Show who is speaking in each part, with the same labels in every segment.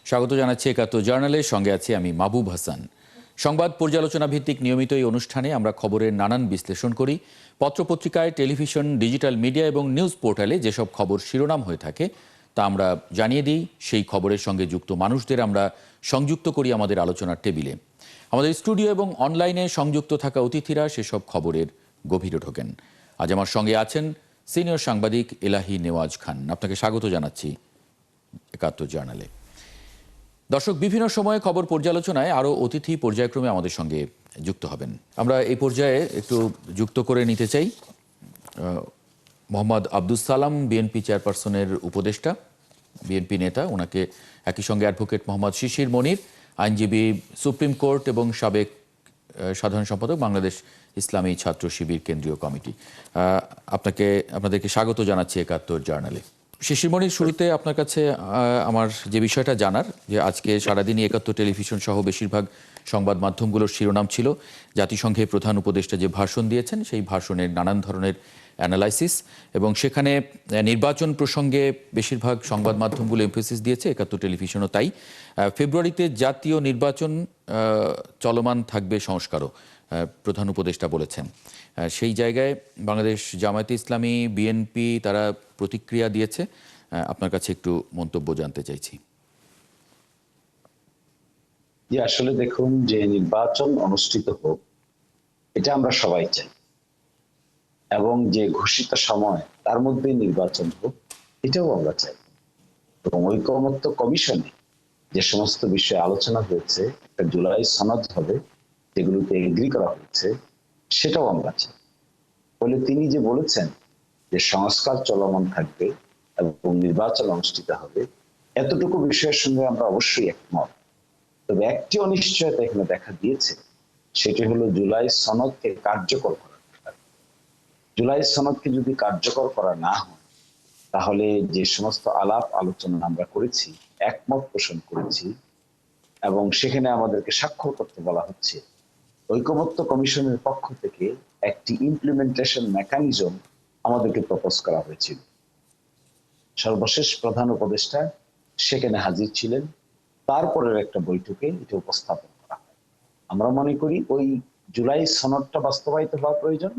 Speaker 1: স্বাগত জানাচ্ছি একাত্তর জার্নালের সঙ্গে আছি আমি মাহবুব হাসান। সংবাদ পর্যালোচনা ভিত্তিক নিয়মিত এই অনুষ্ঠানে আমরা খবরের নানান বিশ্লেষণ করি। পত্রপত্রিকায়, টেলিভিশন, ডিজিটাল মিডিয়া এবং নিউজ পোর্টালে যেসব খবর শিরোনাম হয়ে থাকে তা আমরা জানিয়ে দিই। সেই খবরের সঙ্গে যুক্ত মানুষদের আমরা সংযুক্ত করি আমাদের আলোচনার টেবিলে। আমাদের স্টুডিও এবং অনলাইনে সংযুক্ত থাকা অতিথিরা সেসব খবরের গভীরে ঢোকেন। আজ আমার সঙ্গে আছেন সিনিয়র সাংবাদিক এলাহি নেওয়াজ খান। আপনাকে স্বাগত জানাচ্ছি একাত্তর জার্নালে। দর্শক, বিভিন্ন সময়ে খবর পর্যালোচনায় আরও অতিথি পর্যায়ক্রমে আমাদের সঙ্গে যুক্ত হবেন। আমরা এই পর্যায়ে একটু যুক্ত করে নিতে চাই মোহাম্মদ আব্দুস সালাম, বিএনপি চেয়ারপারসনের উপদেষ্টা, বিএনপি নেতা। ওনাকে একই সঙ্গে অ্যাডভোকেট মোহাম্মদ শিশির মনির, আইনজীবী, সুপ্রিম কোর্ট এবং সাবেক সাধারণ সম্পাদক, বাংলাদেশ ইসলামী ছাত্র শিবির কেন্দ্রীয় কমিটি। আপনাদেরকে স্বাগত জানাচ্ছি একাত্তর জার্নালে। শিশিরমণির, শুরুতে আপনার কাছে আমার যে বিষয়টা জানার, যে আজকে সারাদিনই একাত্তর টেলিভিশন সহ বেশিরভাগ সংবাদ মাধ্যমগুলোর শিরোনাম ছিল জাতিসংঘের প্রধান উপদেষ্টা যে ভাষণ দিয়েছেন সেই ভাষণের নানান ধরনের অ্যানালাইসিস, এবং সেখানে নির্বাচন প্রসঙ্গে বেশিরভাগ সংবাদ মাধ্যমগুলো এমফেসিস দিয়েছে, একাত্তর টেলিভিশনও তাই। ফেব্রুয়ারিতে জাতীয় নির্বাচন, চলমান থাকবে সংস্কারও প্রধান উপদেষ্টা বলেছেন। সেই জায়গায় বাংলাদেশ জামায়াতে ইসলামী, বিএনপি তারা প্রতিক্রিয়া দিয়েছে। আপনার কাছে একটু মন্তব্য জানতে চাইছি।
Speaker 2: আসলে দেখুন, যে নির্বাচন অনুষ্ঠিত হোক এটা আমরা সবাই চাই, এবং যে ঘোষিত সময় তার মধ্যে নির্বাচন হোক এটাও আমরা চাই। এবং ঐকমত্য কমিশনে যে সমস্ত বিষয়ে আলোচনা হয়েছে, একটা জুলাই সনদ হবে যেগুলোতে এগ্রি করা হয়েছে, সেটাও আমরা চাই। ফলে তিনি যে বলেছেন যে সংস্কার চলমান থাকবে এবং নির্বাচন অনুষ্ঠিত হবে, এতটুকু বিষয়ের সঙ্গে আমরা অবশ্যই একমত। তবে একটি অনিশ্চয়তা এখানে দেখা দিয়েছে, সেটি হলো জুলাই সনদকে কার্যকর করা। জুলাই সনদকে যদি কার্যকর করা না হয়, তাহলে যে সমস্ত আলাপ আলোচনা আমরা করেছি, একমত পোষণ করেছি, এবং সেখানে আমাদেরকে স্বাক্ষর করতে বলা হচ্ছে, ঐকমত্য কমিশনের পক্ষ থেকে একটি ইমপ্লিমেন্টেশন মেকানিজম আমাদেরকে প্রপোজ করা হয়েছিল। সর্বশেষ প্রধান উপদেষ্টা সেখানে হাজির ছিলেন, তারপরের একটা বৈঠকে এটা উপস্থাপন করা হয়। আমরা মনে করি ওই জুলাই সনদটা বাস্তবায়িত হওয়া প্রয়োজন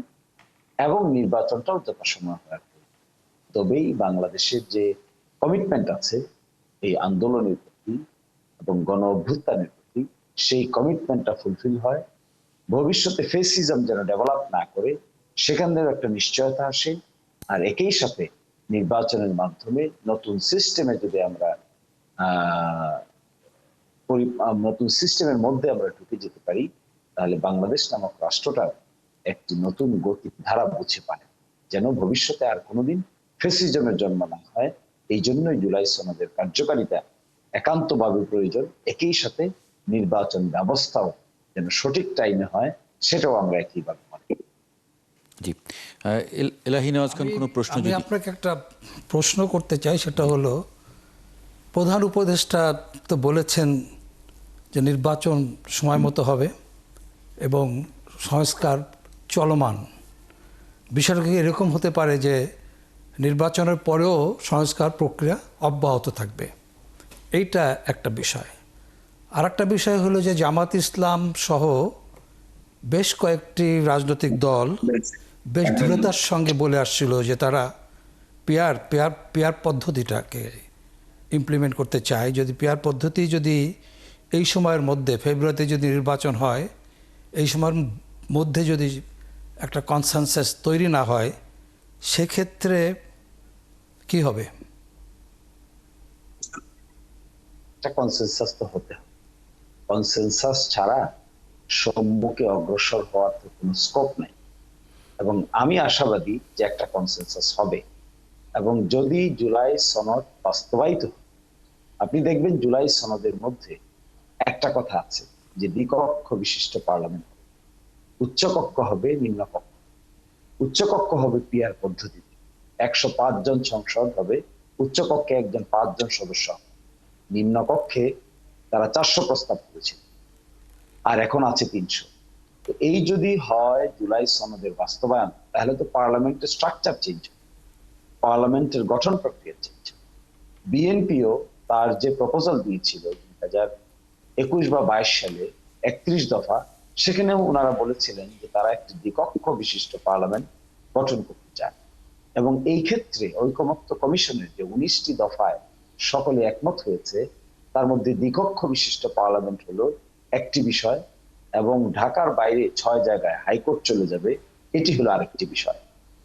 Speaker 2: এবং নির্বাচনটাও যথাসময় হওয়া প্রয়োজন। তবেই বাংলাদেশের যে কমিটমেন্ট আছে এই আন্দোলনের প্রতি এবং গণ অভ্যুত্থানের প্রতি, সেই কমিটমেন্টটা ফুলফিল হয়। ভবিষ্যতে ফেসিজম যেন ডেভেলপ না করে, সেখান থেকে একটা নিশ্চয়তা আসে। আর একই সাথে নির্বাচনের মাধ্যমে নতুন সিস্টেমে যদি আমরা নতুন সিস্টেমের মধ্যে আমরা ঢুকে যেতে পারি, তাহলে বাংলাদেশ নামক রাষ্ট্রটার একটি নতুন গতি ধারা বুঝে পায়, যেন ভবিষ্যতে আর কোনোদিন ফেসিজমের জন্ম না হয়। এই জন্যই জুলাই সনদের কার্যকারিতা একান্তভাবে প্রয়োজন। একই সাথে নির্বাচন ব্যবস্থাও যেন সঠিক টাইমে হয়, সেটাও আমরা একইভাবে মনে করি।
Speaker 1: জি, এলাহি নেওয়াজ খান, কোনো প্রশ্ন?
Speaker 3: আমি আপনাকে একটা প্রশ্ন করতে চাই, সেটা হলো, প্রধান উপদেষ্টা তো বলেছেন যে নির্বাচন সময় মতো হবে এবং সংস্কার চলমান। বিষয়টা কি এরকম হতে পারে যে নির্বাচনের পরেও সংস্কার প্রক্রিয়া অব্যাহত থাকবে? এইটা একটা বিষয়। আর একটা বিষয় হলো যে জামাত ইসলাম সহ বেশ কয়েকটি রাজনৈতিক দল বেশ দৃঢ়তার সঙ্গে বলে আসছিল যে তারা পিয়ার পদ্ধতিটাকে ইমপ্লিমেন্ট করতে চায়। যদি পিয়ার পদ্ধতি যদি এই সময়ের মধ্যে, ফেব্রুয়ারিতে যদি নির্বাচন হয়, এই সময়ের মধ্যে যদি একটা কনসেনসাস তৈরি না হয়, সেক্ষেত্রে কি হবে?
Speaker 2: কনসেনসাস তো হতে হবে। কনসেনসাস ছাড়া সম্মুখে অগ্রসর হওয়ার তো কোনো স্কোপ নেই, এবং আমি আশাবাদী যে একটা কনসেনসাস হবে। এবং যদি জুলাই সনদ বাস্তবায়িত হয়, আপনি দেখবেন জুলাই সনদের মধ্যে একটা কথা আছে যে দ্বিকক্ষ বিশিষ্ট পার্লামেন্ট, উচ্চকক্ষ হবে, নিম্নকক্ষ। উচ্চকক্ষ হবে পিয়ার পদ্ধতিতে, 105 জন সংসদ হবে, উচ্চকক্ষে একজন 5 জন সদস্য, নিম্নকক্ষে তারা 400 প্রস্তাব করেছে, আর এখন আছে 300। তো এই যদি হয় জুলাই সনদের বাস্তবায়ন, তাহলে তো পার্লামেন্টের স্ট্রাকচার চেঞ্জ, পার্লামেন্টের গঠন প্রক্রিয়া চেঞ্জ। বিএনপিও তার যে প্রপোজাল দিয়েছিল 2021 বা 22 সালে 31 দফা, সেখানেও ওনারা বলেছিলেন যে তারা একটি দ্বিকক্ষ বিশিষ্ট পার্লামেন্ট গঠন করতে চায়। এবং এই ক্ষেত্রে ঐকমত্য কমিশনের যে 19টি দফায় সকলে একমত হয়েছে, তার মধ্যে দ্বিকক্ষ বিশিষ্ট পার্লামেন্ট হলো একটি বিষয়, এবং ঢাকার বাইরে 6 জায়গায় হাইকোর্ট চলে যাবে, এটি হলো আরেকটি বিষয়।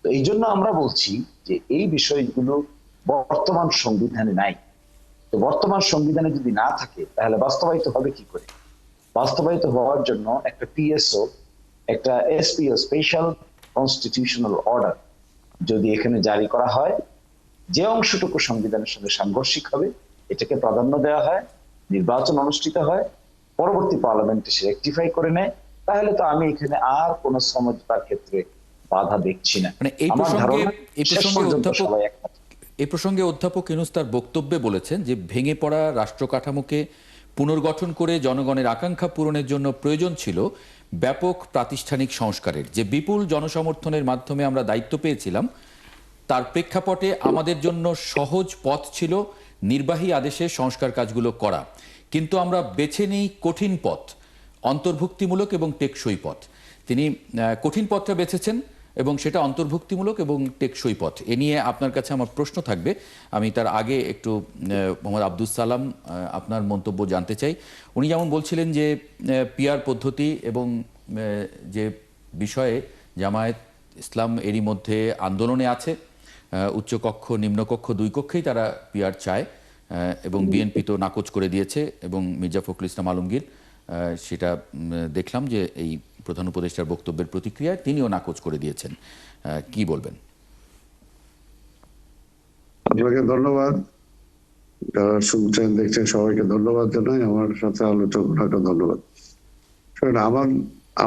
Speaker 2: তো এই জন্য আমরা বলছি যে এই বিষয়গুলো বর্তমান সংবিধানে নাই। তো বর্তমান সংবিধানে যদি না থাকে তাহলে বাস্তবায়িত হবে কি করে? বাস্তবায়িত হওয়ার জন্য একটা পিএসও, একটা এসপিও, স্পেশাল কনস্টিটিউশনাল অর্ডার যদি এখানে জারি করা হয়, যে অংশটুকু সংবিধানের সঙ্গে সাংঘর্ষিক হবে এটাকে প্রাধান্য দেওয়া হয়, নির্বাচন অনুষ্ঠিত হয়, পরবর্তী পার্লামেন্টে সে রেকটিফাই করে নেয়, তাহলে তো আমি এখানে আর কোন সমঝোতার ক্ষেত্রে বাধা দেখছি না।
Speaker 1: মানে এই
Speaker 2: আমার
Speaker 1: প্রসঙ্গে
Speaker 2: ধারণা
Speaker 1: এই
Speaker 2: শেষ
Speaker 1: প্রসঙ্গে
Speaker 2: পর্যন্ত
Speaker 1: অধ্যাপক
Speaker 2: সবাই একমত।
Speaker 1: এই প্রসঙ্গে অধ্যাপক ইউনূস তার বক্তব্যে বলেছেন যে ভেঙে পড়া রাষ্ট্র কাঠামোকে পুনর্গঠন করে জনগণের আকাঙ্ক্ষা পূরণের জন্য প্রয়োজন ছিল ব্যাপক প্রাতিষ্ঠানিক সংস্কারের, যে বিপুল জনসমর্থনের মাধ্যমে আমরা দায়িত্ব পেয়েছিলাম তার প্রেক্ষাপটে আমাদের জন্য সহজ পথ ছিল নির্বাহী আদেশে সংস্কার কাজগুলো করা, কিন্তু আমরা বেছে নিই কঠিন পথ, অন্তর্ভুক্তিমূলক এবং টেকসই পথ। তিনি কঠিন পথটা বেছেছেন এবং সেটা অন্তর্ভুক্তিমূলক এবং টেকসই পথ। এ নিয়ে আপনার কাছে আমার প্রশ্ন থাকবে। আমি তার আগে একটু মোহাম্মদ আব্দুস সালাম আপনার মন্তব্য জানতে চাই। উনি যেমন বলছিলেন যে পিআর পদ্ধতি এবং যে বিষয়ে জামায়াত ইসলাম এরই মধ্যে আন্দোলনে আছে, উচ্চকক্ষ নিম্নকক্ষ দুই কক্ষেই তারা পিআর চায়, এবং বিএনপি তো নাকচ করে দিয়েছে, এবং মির্জা ফখরুল ইসলাম আলমগীর সেটা দেখলাম যে এই প্রধান উপদেষ্টার বক্তব্যের প্রতিক্রিয়ায় তিনিও নাকচ করে দিয়েছেন। কি বলবেন?
Speaker 4: আপনাকে ধন্যবাদ, যারা শুনছেন দেখছেন সবাইকে ধন্যবাদ জানাই, আমার সাথে আলোচনাকে ধন্যবাদ।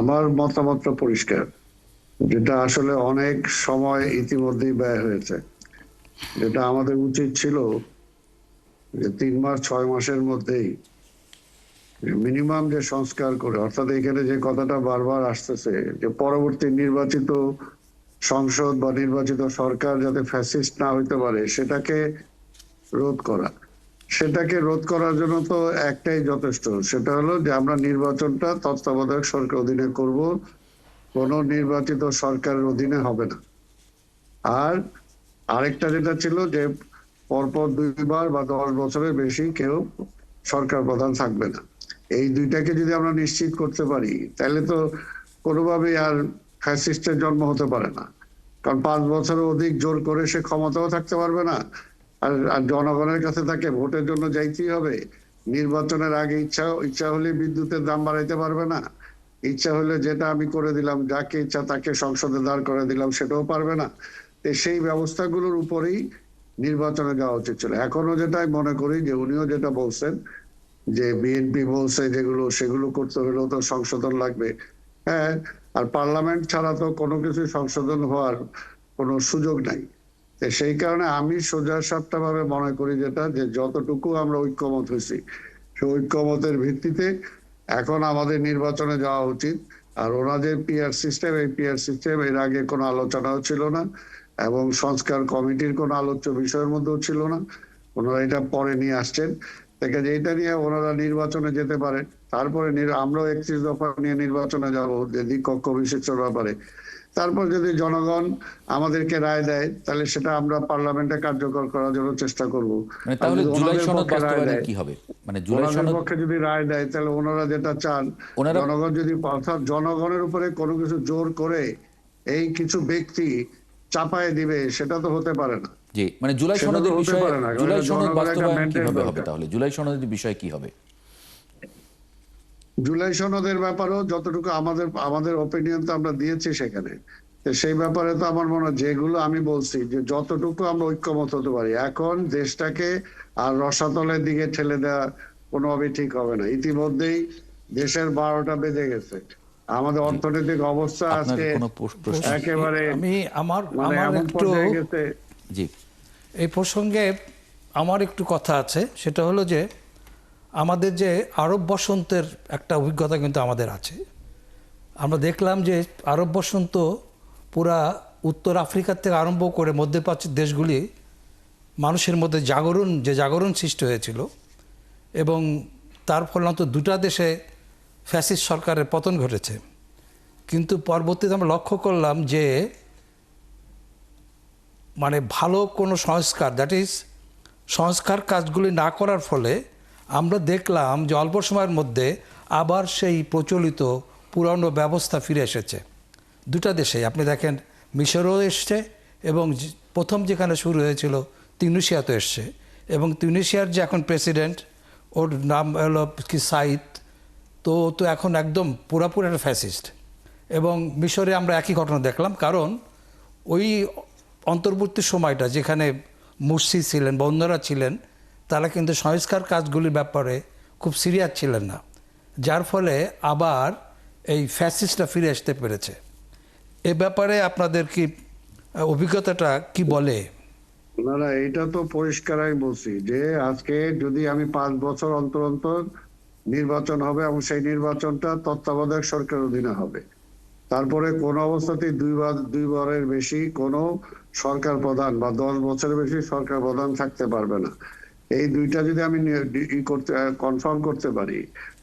Speaker 4: আমার মতামতটা পরিষ্কার, যেটা আসলে অনেক সময় ইতিমধ্যেই ব্যয় হয়েছে। যেটা আমাদের উচিত ছিল যে 3 মাস 6 মাসের মধ্যেই মিনিমাম যে সংস্কার করে, অর্থাৎ এখানে যে কথাটা বারবার আসতেছে যে পরবর্তী নির্বাচিত সংসদ বা নির্বাচিত সরকার যাতে ফ্যাসিস্ট না হইতে পারে সেটাকে রোধ করা। সেটাকে রোধ করার জন্য তো একটাই যথেষ্ট, সেটা হলো যে আমরা নির্বাচনটা তত্ত্বাবধায়ক সরকার অধীনে করব, কোন নির্বাচিত সরকারের অধীনে হবে না। আর আরেকটা যেটা ছিল যে পরপর 2 বার বা 10 বছরের বেশি কেউ সরকার প্রধান থাকবে না। এই দুইটাকে যদি আমরা নিশ্চিত করতে পারি তাহলে তো কোনোভাবেই আর ফ্যাসিস্টের জন্ম হতে পারে না। কারণ 5 বছরের অধিক জোর করে সে ক্ষমতাও থাকতে পারবে না, আর জনগণের কাছে তাকে ভোটের জন্য যাইতেই হবে। নির্বাচনের আগে ইচ্ছা হলে বিদ্যুতের দাম বাড়াইতে পারবে না, ইচ্ছা হলে যেটা আমি করে দিলাম যাকে ইচ্ছা তাকে সংসদে দাঁড় করে দিলাম সেটাও পারবে না। সেই ব্যবস্থাগুলোর উপরেই নির্বাচনে যাওয়া উচিত ছিল। এখনো যেটা মনে করি যে উনিও যেটা বলছেন যে বিএনপি বলছে যেগুলো, সেগুলো করতে হলেও তো সংশোধন লাগবে। হ্যাঁ, আর পার্লামেন্ট ছাড়া তো কোনো কিছু সংশোধন হওয়ার কোনো সুযোগ নাই। সেই কারণে আমি সোজা সাপটা ভাবে মনে করি যেটা, যে যতটুকু আমরা ঐক্যমত হয়েছি সেই ঐক্যমতের ভিত্তিতে এখন আমাদের নির্বাচনে যাওয়া উচিত। আর ওনাদের পিআর সিস্টেম, এই পিআর সিস্টেম এর আগে কোনো আলোচনাও ছিল না, এবং সংস্কার কমিটির কোনো আলোচ্য বিষয়ের মধ্যেও ছিল না। ওনারা এটা পরে নিয়ে আসছেন, থেকে যে এটা নিয়ে ওনারা নির্বাচনে যেতে পারে। তারপরে আমরাও 31 দফা নিয়ে নির্বাচনে যাবো, যে দ্বিকক্ষ বিশিষ্টর ব্যাপারে। তারপর যদি জনগণ আমাদেরকে রায় দেয় তাহলে সেটা আমরা পার্লামেন্টে কার্যকর করার জন্য চেষ্টা করব।
Speaker 1: মানে তাহলে জুলাই সনদ বাস্তবায়নের কি হবে? মানে জুলাই সনদ
Speaker 4: পক্ষে যদি রায় দেয় তাহলে ওনারা যেটা চান, জনগণ যদি, অর্থাৎ জনগণের উপরে কোনো কিছু জোর করে এই কিছু ব্যক্তি চাপায় দিবে, সেটা তো হতে পারে না।
Speaker 1: জি, মানে জুলাই সনদের বিষয়ে জুলাই সনদ বাস্তবায়ন কিভাবে হবে? তাহলে জুলাই সনদের বিষয় কি হবে?
Speaker 4: জুলাই সনদের ব্যাপারেও যতটুকু আমাদের ওপিনিয়ন তো আমরা দিয়েছি সেখানে, সেই ব্যাপারে তো আমার মনে হয় যেগুলো আমি বলছি যে যতটুকু আমরা ঐক্যমত হতে পারি। এখন দেশটাকে আর রসাতলের দিকে ঠেলে দেওয়া কোনোভাবেই ঠিক হবে না। ইতিমধ্যেই দেশের 12টা বেজে গেছে, আমাদের অর্থনৈতিক অবস্থা আজকে একেবারে
Speaker 3: আমার একটু
Speaker 1: জি,
Speaker 3: এই প্রসঙ্গে আমার একটু কথা আছে। সেটা হলো যে আমাদের যে আরব বসন্তের একটা অভিজ্ঞতা কিন্তু আমাদের আছে। আমরা দেখলাম যে আরব বসন্ত পুরা উত্তর আফ্রিকার থেকে আরম্ভ করে মধ্যপ্রাচ্যের দেশগুলি মানুষের মধ্যে জাগরণ সৃষ্টি হয়েছিল এবং তার ফলে অন্তত দুটা দেশে ফ্যাসিস্ট সরকারের পতন ঘটেছে। কিন্তু পরবর্তীতে আমরা লক্ষ্য করলাম যে মানে ভালো কোনো সংস্কার, দ্যাট ইজ সংস্কার কাজগুলি না করার ফলে আমরা দেখলাম যে অল্প সময়ের মধ্যে আবার সেই প্রচলিত পুরানো ব্যবস্থা ফিরে এসেছে দুটা দেশে। আপনি দেখেন মিশরও এসছে এবং প্রথম যেখানে শুরু হয়েছিল তিউনিসিয়াতে এসছে, এবং তিউনিসিয়ার যে এখন প্রেসিডেন্ট, ওর নাম হলো কি সাইদ, তো এখন একদম পুরাপুরি একটা ফ্যাসিস্ট। এবং মিশরে আমরা একই ঘটনা দেখলাম, কারণ ওই অন্তর্বর্তী সময়টা যেখানে মুরসি ছিলেন বা অন্যরা ছিলেন, তারা কিন্তু সংস্কার কাজগুলির ব্যাপারে খুব সিরিয়াস ছিলেন না, যার ফলে আবার এই ফ্যাসিস্টটা ফিরে আসতে পেরেছে। এ ব্যাপারে আপনাদের কি অভিজ্ঞতাটা কি বলে?
Speaker 4: না, এটা তো পরিষ্কার আমি বলছি যে আজকে যদি আমি 5 বছর অন্তর অন্তর নির্বাচন হবে এবং সেই নির্বাচনটা তত্ত্বাবধায়ক সরকারের অধীনে হবে, তারপরে কোন অবস্থাতেই দুইবারের বেশি কোনো সরকার প্রধান বা 10 বছরের বেশি সরকার প্রধান থাকতে পারবে না। এই দুইটা যদি আমি কনফার্ম করতে পারি,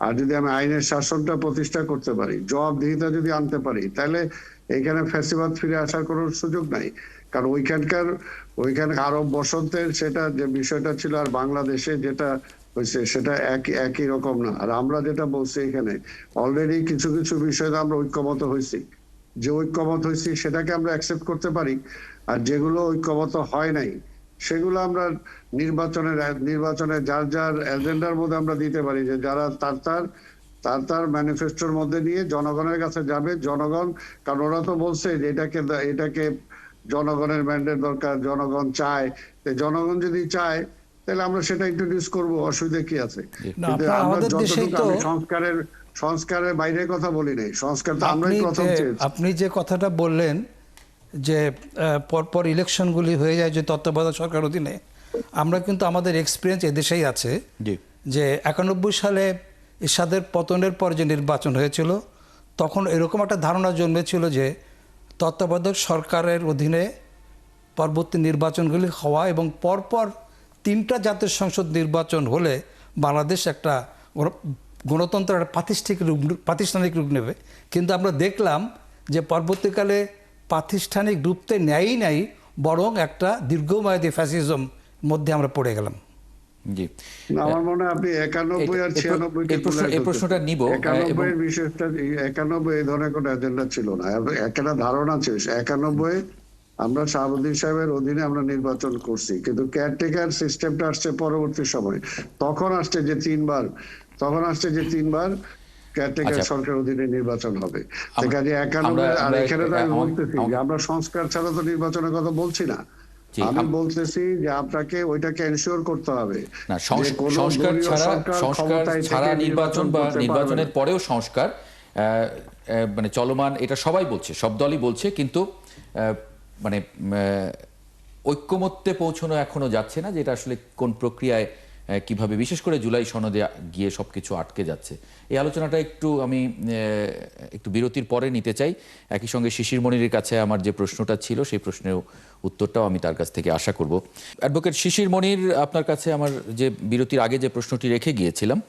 Speaker 4: আর যদি আমি আইনের শাসনটা প্রতিষ্ঠা করতে পারি, জবাবদিহিতা যদি আনতে পারি, তাহলে এখানে ফ্যাসিবাদ ফিরে আসার কোনো সুযোগ নাই। কারণ ওইখানে আরব বসন্তের সেটা যে বিষয়টা ছিল আর বাংলাদেশে যেটা হয়েছে সেটা একই রকম না। আর আমরা যেটা বলছি এখানে অলরেডি কিছু কিছু বিষয়ে আমরা ঐক্যমত হয়েছি, যে ঐক্যমত হয়েছি সেটাকে আমরা অ্যাকসেপ্ট করতে পারি, আর যেগুলো ঐক্যমত হয় নাই সেগুলো আমরা নির্বাচনে যার যার এজেন্ডার মধ্যে আমরা দিতে পারি, যে যারা তার ম্যানিফেস্টোর মধ্যে নিয়ে জনগণের কাছে যাবে। জনগণ, কারণ ওরা তো বলছে যে এটাকে জনগণের ম্যান্ডেট দরকার, জনগণ চায়, জনগণ যদি চায় তাহলে আমরা সেটা ইন্ট্রোডিউস করব, অসুবিধা কি আছে? কিন্তু আমরা যতটুকু সংস্কারের বাইরে কথা বলি নাই, সংস্কার তো আমরাই প্রথম চেয়েছি।
Speaker 3: আপনি যে কথাটা বললেন যে পরপর ইলেকশনগুলি হয়ে যায় যে তত্ত্বাবধায়ক সরকার অধীনে, আমরা কিন্তু আমাদের এক্সপিরিয়েন্স এদেশেই আছে যে 91 সালে এরশাদের পতনের পর যে নির্বাচন হয়েছিল, তখন এরকম একটা ধারণা জন্মেছিল যে তত্ত্বাবধায়ক সরকারের অধীনে পরবর্তী নির্বাচনগুলি হওয়া এবং পরপর 3টা জাতীয় সংসদ নির্বাচন হলে বাংলাদেশ একটা গণতন্ত্রের প্রাতিষ্ঠানিক রূপ নেবে। কিন্তু আমরা দেখলাম যে পরবর্তীকালে প্রাতিষ্ঠানিক রূপতে নেয়ই নাই, বরং একটা দীর্ঘমেয়াদী ফ্যাসিজম মধ্যে আমরা পড়ে গেলাম।
Speaker 1: জি,
Speaker 4: আমার মনে হয় আপনি 91 আর 96
Speaker 1: এই প্রশ্নটা নিব।
Speaker 4: 91 বিশেষটা 91 এই ধরনের কোনো এজেন্ডা ছিল না, একটা ধারণা ছিল। 91 আমরা শাহাবুদ্দিন সাহেবের অধীনে আমরা নির্বাচন করছি, কিন্তু কেয়ারটেকার সিস্টেমটা আসছে পরবর্তী সময়। তখন আসছে যে তিনবার কেয়ারটেকার সরকার অধীনে নির্বাচন হবে। কাজে 91 আর এখানে তো আমি বলতেছি যে আমরা সংস্কার ছাড়া তো নির্বাচনের কথা বলছি না, আমি বলতেছি যে আপনাকে ওইটাকে এনশিওর করতে হবে
Speaker 1: না, সংস্কার ছাড়া নির্বাচন বা নির্বাচনের পরেও সংস্কার মানে চলমান, এটা সবাই বলছে, সব দলই বলছে, কিন্তু মানে ঐক্যমত্যে পৌঁছানো এখনো যাচ্ছে না, যেটা আসলে কোন প্রক্রিয়ায় কিভাবে, বিশেষ করে জুলাই সনদে গিয়ে সবকিছু আটকে যাচ্ছে। এই আলোচনাটা আমি একটু বিরতির পরে নিতে চাই। একই সঙ্গে শিশির মনিরের কাছে আমার যে প্রশ্নটা ছিল সেই প্রশ্নের উত্তরটাও আমি তার কাছ থেকে আশা করব। অ্যাডভোকেট শিশির মনির, আপনার কাছে আমার যে বিরতির আগে যে প্রশ্নটি রেখে গিয়েছিলাম,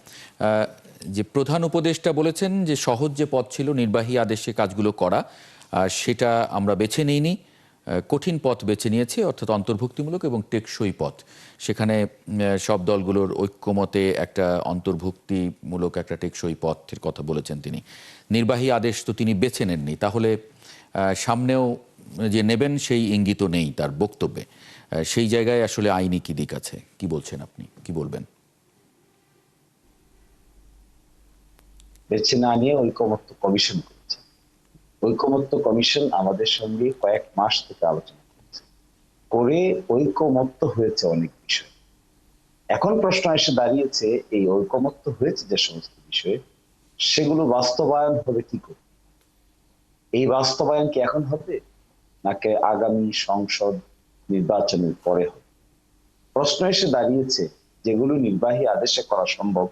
Speaker 1: যে প্রধান উপদেষ্টা বলেছেন যে সহজ যে পথ ছিল নির্বাহী আদেশে কাজগুলো করা, সেটা আমরা বেছে নিইনি, কঠিন পথ বেছে নিয়েছে, অর্থাৎ অন্তর্ভুক্তিমূলক এবং টেকসই পথ। সেখানে সব দলগুলোর ঐক্যমতে একটা অন্তর্ভুক্তিমূলক একটা টেকসই পথের কথা বলেছেন তিনি। নির্বাহী আদেশ তো তিনি বেছে নেননি, তাহলে সামনেও যে নেবেন সেই ইঙ্গিতও নেই তার বক্তব্যে। সেই জায়গায় আসলে আইনি কি দিক আছে, কি বলছেন আপনি, কি বলবেন?
Speaker 2: বেছে না নিয়ে ঐকমত্য কমিশন করেছে। ঐকমত্য কমিশন আমাদের সঙ্গে কয়েক মাস থেকে আলোচনা করেছে, করে ঐকমত্য হয়েছে অনেক বিষয়। এখন প্রশ্ন এসে দাঁড়িয়েছে, এই ঐকমত্য হয়েছে যে সমস্ত বিষয়ে, সেগুলো বাস্তবায়ন হবে কি করে? এই বাস্তবায়ন কি এখন হবে নাকি আগামী সংসদ নির্বাচনের পরে হবে? প্রশ্ন এসে দাঁড়িয়েছে, যেগুলো নির্বাহী আদেশে করা সম্ভব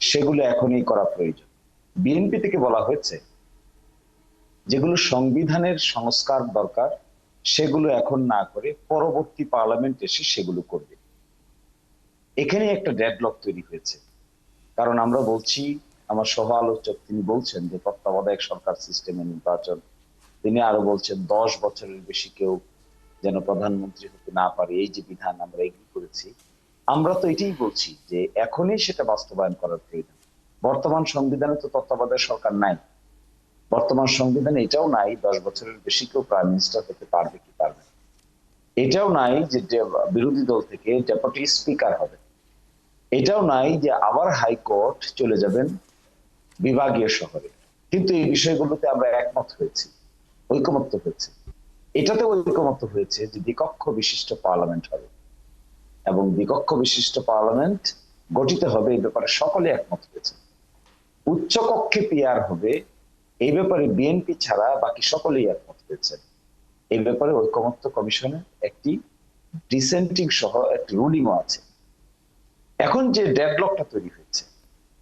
Speaker 2: সেগুলো এখনই করা প্রয়োজন। বিএনপি থেকে বলা হয়েছে যেগুলো সংবিধানের সংস্কার দরকার সেগুলো এখন না করে পরবর্তী পার্লামেন্ট এসে সেগুলো করবে। এখানে একটা ডেডলক তৈরি হয়েছে। কারণ আমরা বলছি, আমার সহ আলোচক তিনি বলছেন যে তত্ত্বাবধায়ক সরকার সিস্টেমে নির্বাচন, তিনি আরো বলছেন 10 বছরের বেশি কেউ যেন প্রধানমন্ত্রী হতে না পারে, এই যে বিধান আমরা এগ্রি করেছি। আমরা তো এটাই বলছি যে এখনই সেটা বাস্তবায়ন করার প্রয়োজন। বর্তমান সংবিধানে তো তত্ত্বাবধায়ক সরকার নাই, বর্তমান সংবিধানে এটাও নাই 10 বছরের বেশি কেউ প্রাইম মিনিস্টার হতে পারবে কি পারবে না। এটাও নাই যে বিরোধী দল থেকে ডেপুটি স্পিকার হবে। এটাও নাই যে আবার হাইকোর্ট চলে যাবেন বিভাগীয় শহরে। কিন্তু এই বিষয়গুলোতে আমরা একমত হয়েছি, ঐকমত্য হয়েছে। এটাতে ঐকমত্য হয়েছে যে দ্বিকক্ষ বিশিষ্ট পার্লামেন্ট হবে এবং দ্বিকক্ষ বিশিষ্ট পার্লামেন্ট গঠিত হবে, এই ব্যাপারে সকলে একমত হয়েছে। উচ্চ কক্ষে পিআর হবে, এই ব্যাপারে বিএনপি ছাড়া বাকি সকলেই একমত হয়েছে। এই ব্যাপারে ঐকমত্য কমিশনে একটি ডিসেন্টিং সহ একটি রুলিংও আছে। এখন যে ডেডলকটা তৈরি হয়েছে,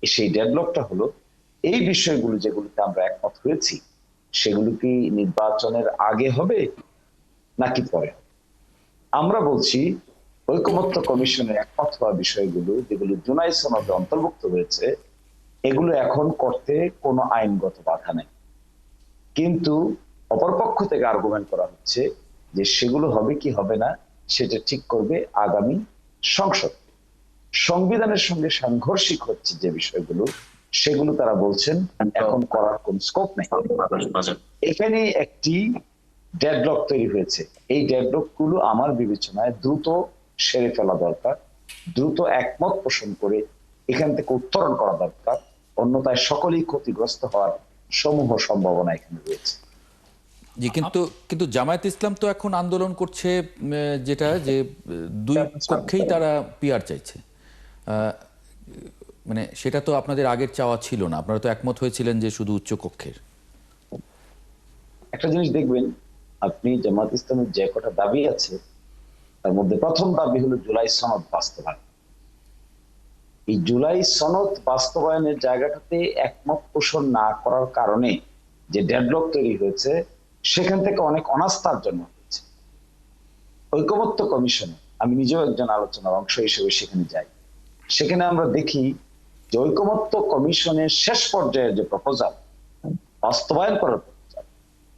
Speaker 2: সেই ডেডলকটা হলো এই বিষয়গুলো যেগুলোতে আমরা একমত হয়েছি সেগুলো কি নির্বাচনের আগে হবে নাকি পরে? আমরা বলছি ঐকমত্য কমিশনে একমত হওয়া বিষয়গুলো যেগুলো জুলাই সনদে অন্তর্ভুক্ত হয়েছে, এগুলো এখন করতে কোনো আইনগত বাধা নেই। কিন্তু অপরপক্ষ থেকে আর্গুমেন্ট করা হচ্ছে যে সেগুলো হবে কি হবে না সেটা ঠিক করবে আগামী সংসদ। সংবিধানের সঙ্গে সাংঘর্ষিক হচ্ছে যে বিষয়গুলো, সেগুলো তারা বলছেন এখন করার কোন স্কোপ নেই। এখানে একটি ডেডলক তৈরি হয়েছে। এই ডেডলক গুলো আমার বিবেচনায় দ্রুত সেরে ফেলা দরকার, দ্রুত একমত পোষণ করে এখান থেকে উত্তরণ করা দরকার। অন্যথায় সকলেই ক্ষতিগ্রস্ত হওয়ার সমূহ সম্ভাবনা এখানে রয়েছে।
Speaker 1: জি, কিন্তু কিন্তু জামায়াত ইসলাম তো এখন আন্দোলন করছে যেটা যে দুই পক্ষেই তারা পিআর চাইছে। মানে সেটা তো আপনাদের আগের চাওয়া ছিল না, আপনারা তো একমত হয়েছিলেন যে শুধু উচ্চ কক্ষের।
Speaker 2: একটা জিনিস দেখবেন আপনি, জামায়াত ইসলামের যে কটা দাবি আছে তার মধ্যে প্রথম দাবি হলো জুলাই সনদ বাস্তবায়ন। এই জুলাই সনদ বাস্তবায়নের জায়গাটাতে একমত পোষণ না করার কারণে যে ডেডলক তৈরি হয়েছে, সেখান থেকে অনেক অনাস্থার জন্ম হয়েছে। ঐকমত্য কমিশনে আমি নিজেও একজন আলোচনার অংশ হিসেবে সেখানে যাই, সেখানে আমরা দেখি যে ঐকমত্য কমিশনের শেষ পর্যায়ের যে প্রপোজাল, বাস্তবায়ন করার প্রপোজাল,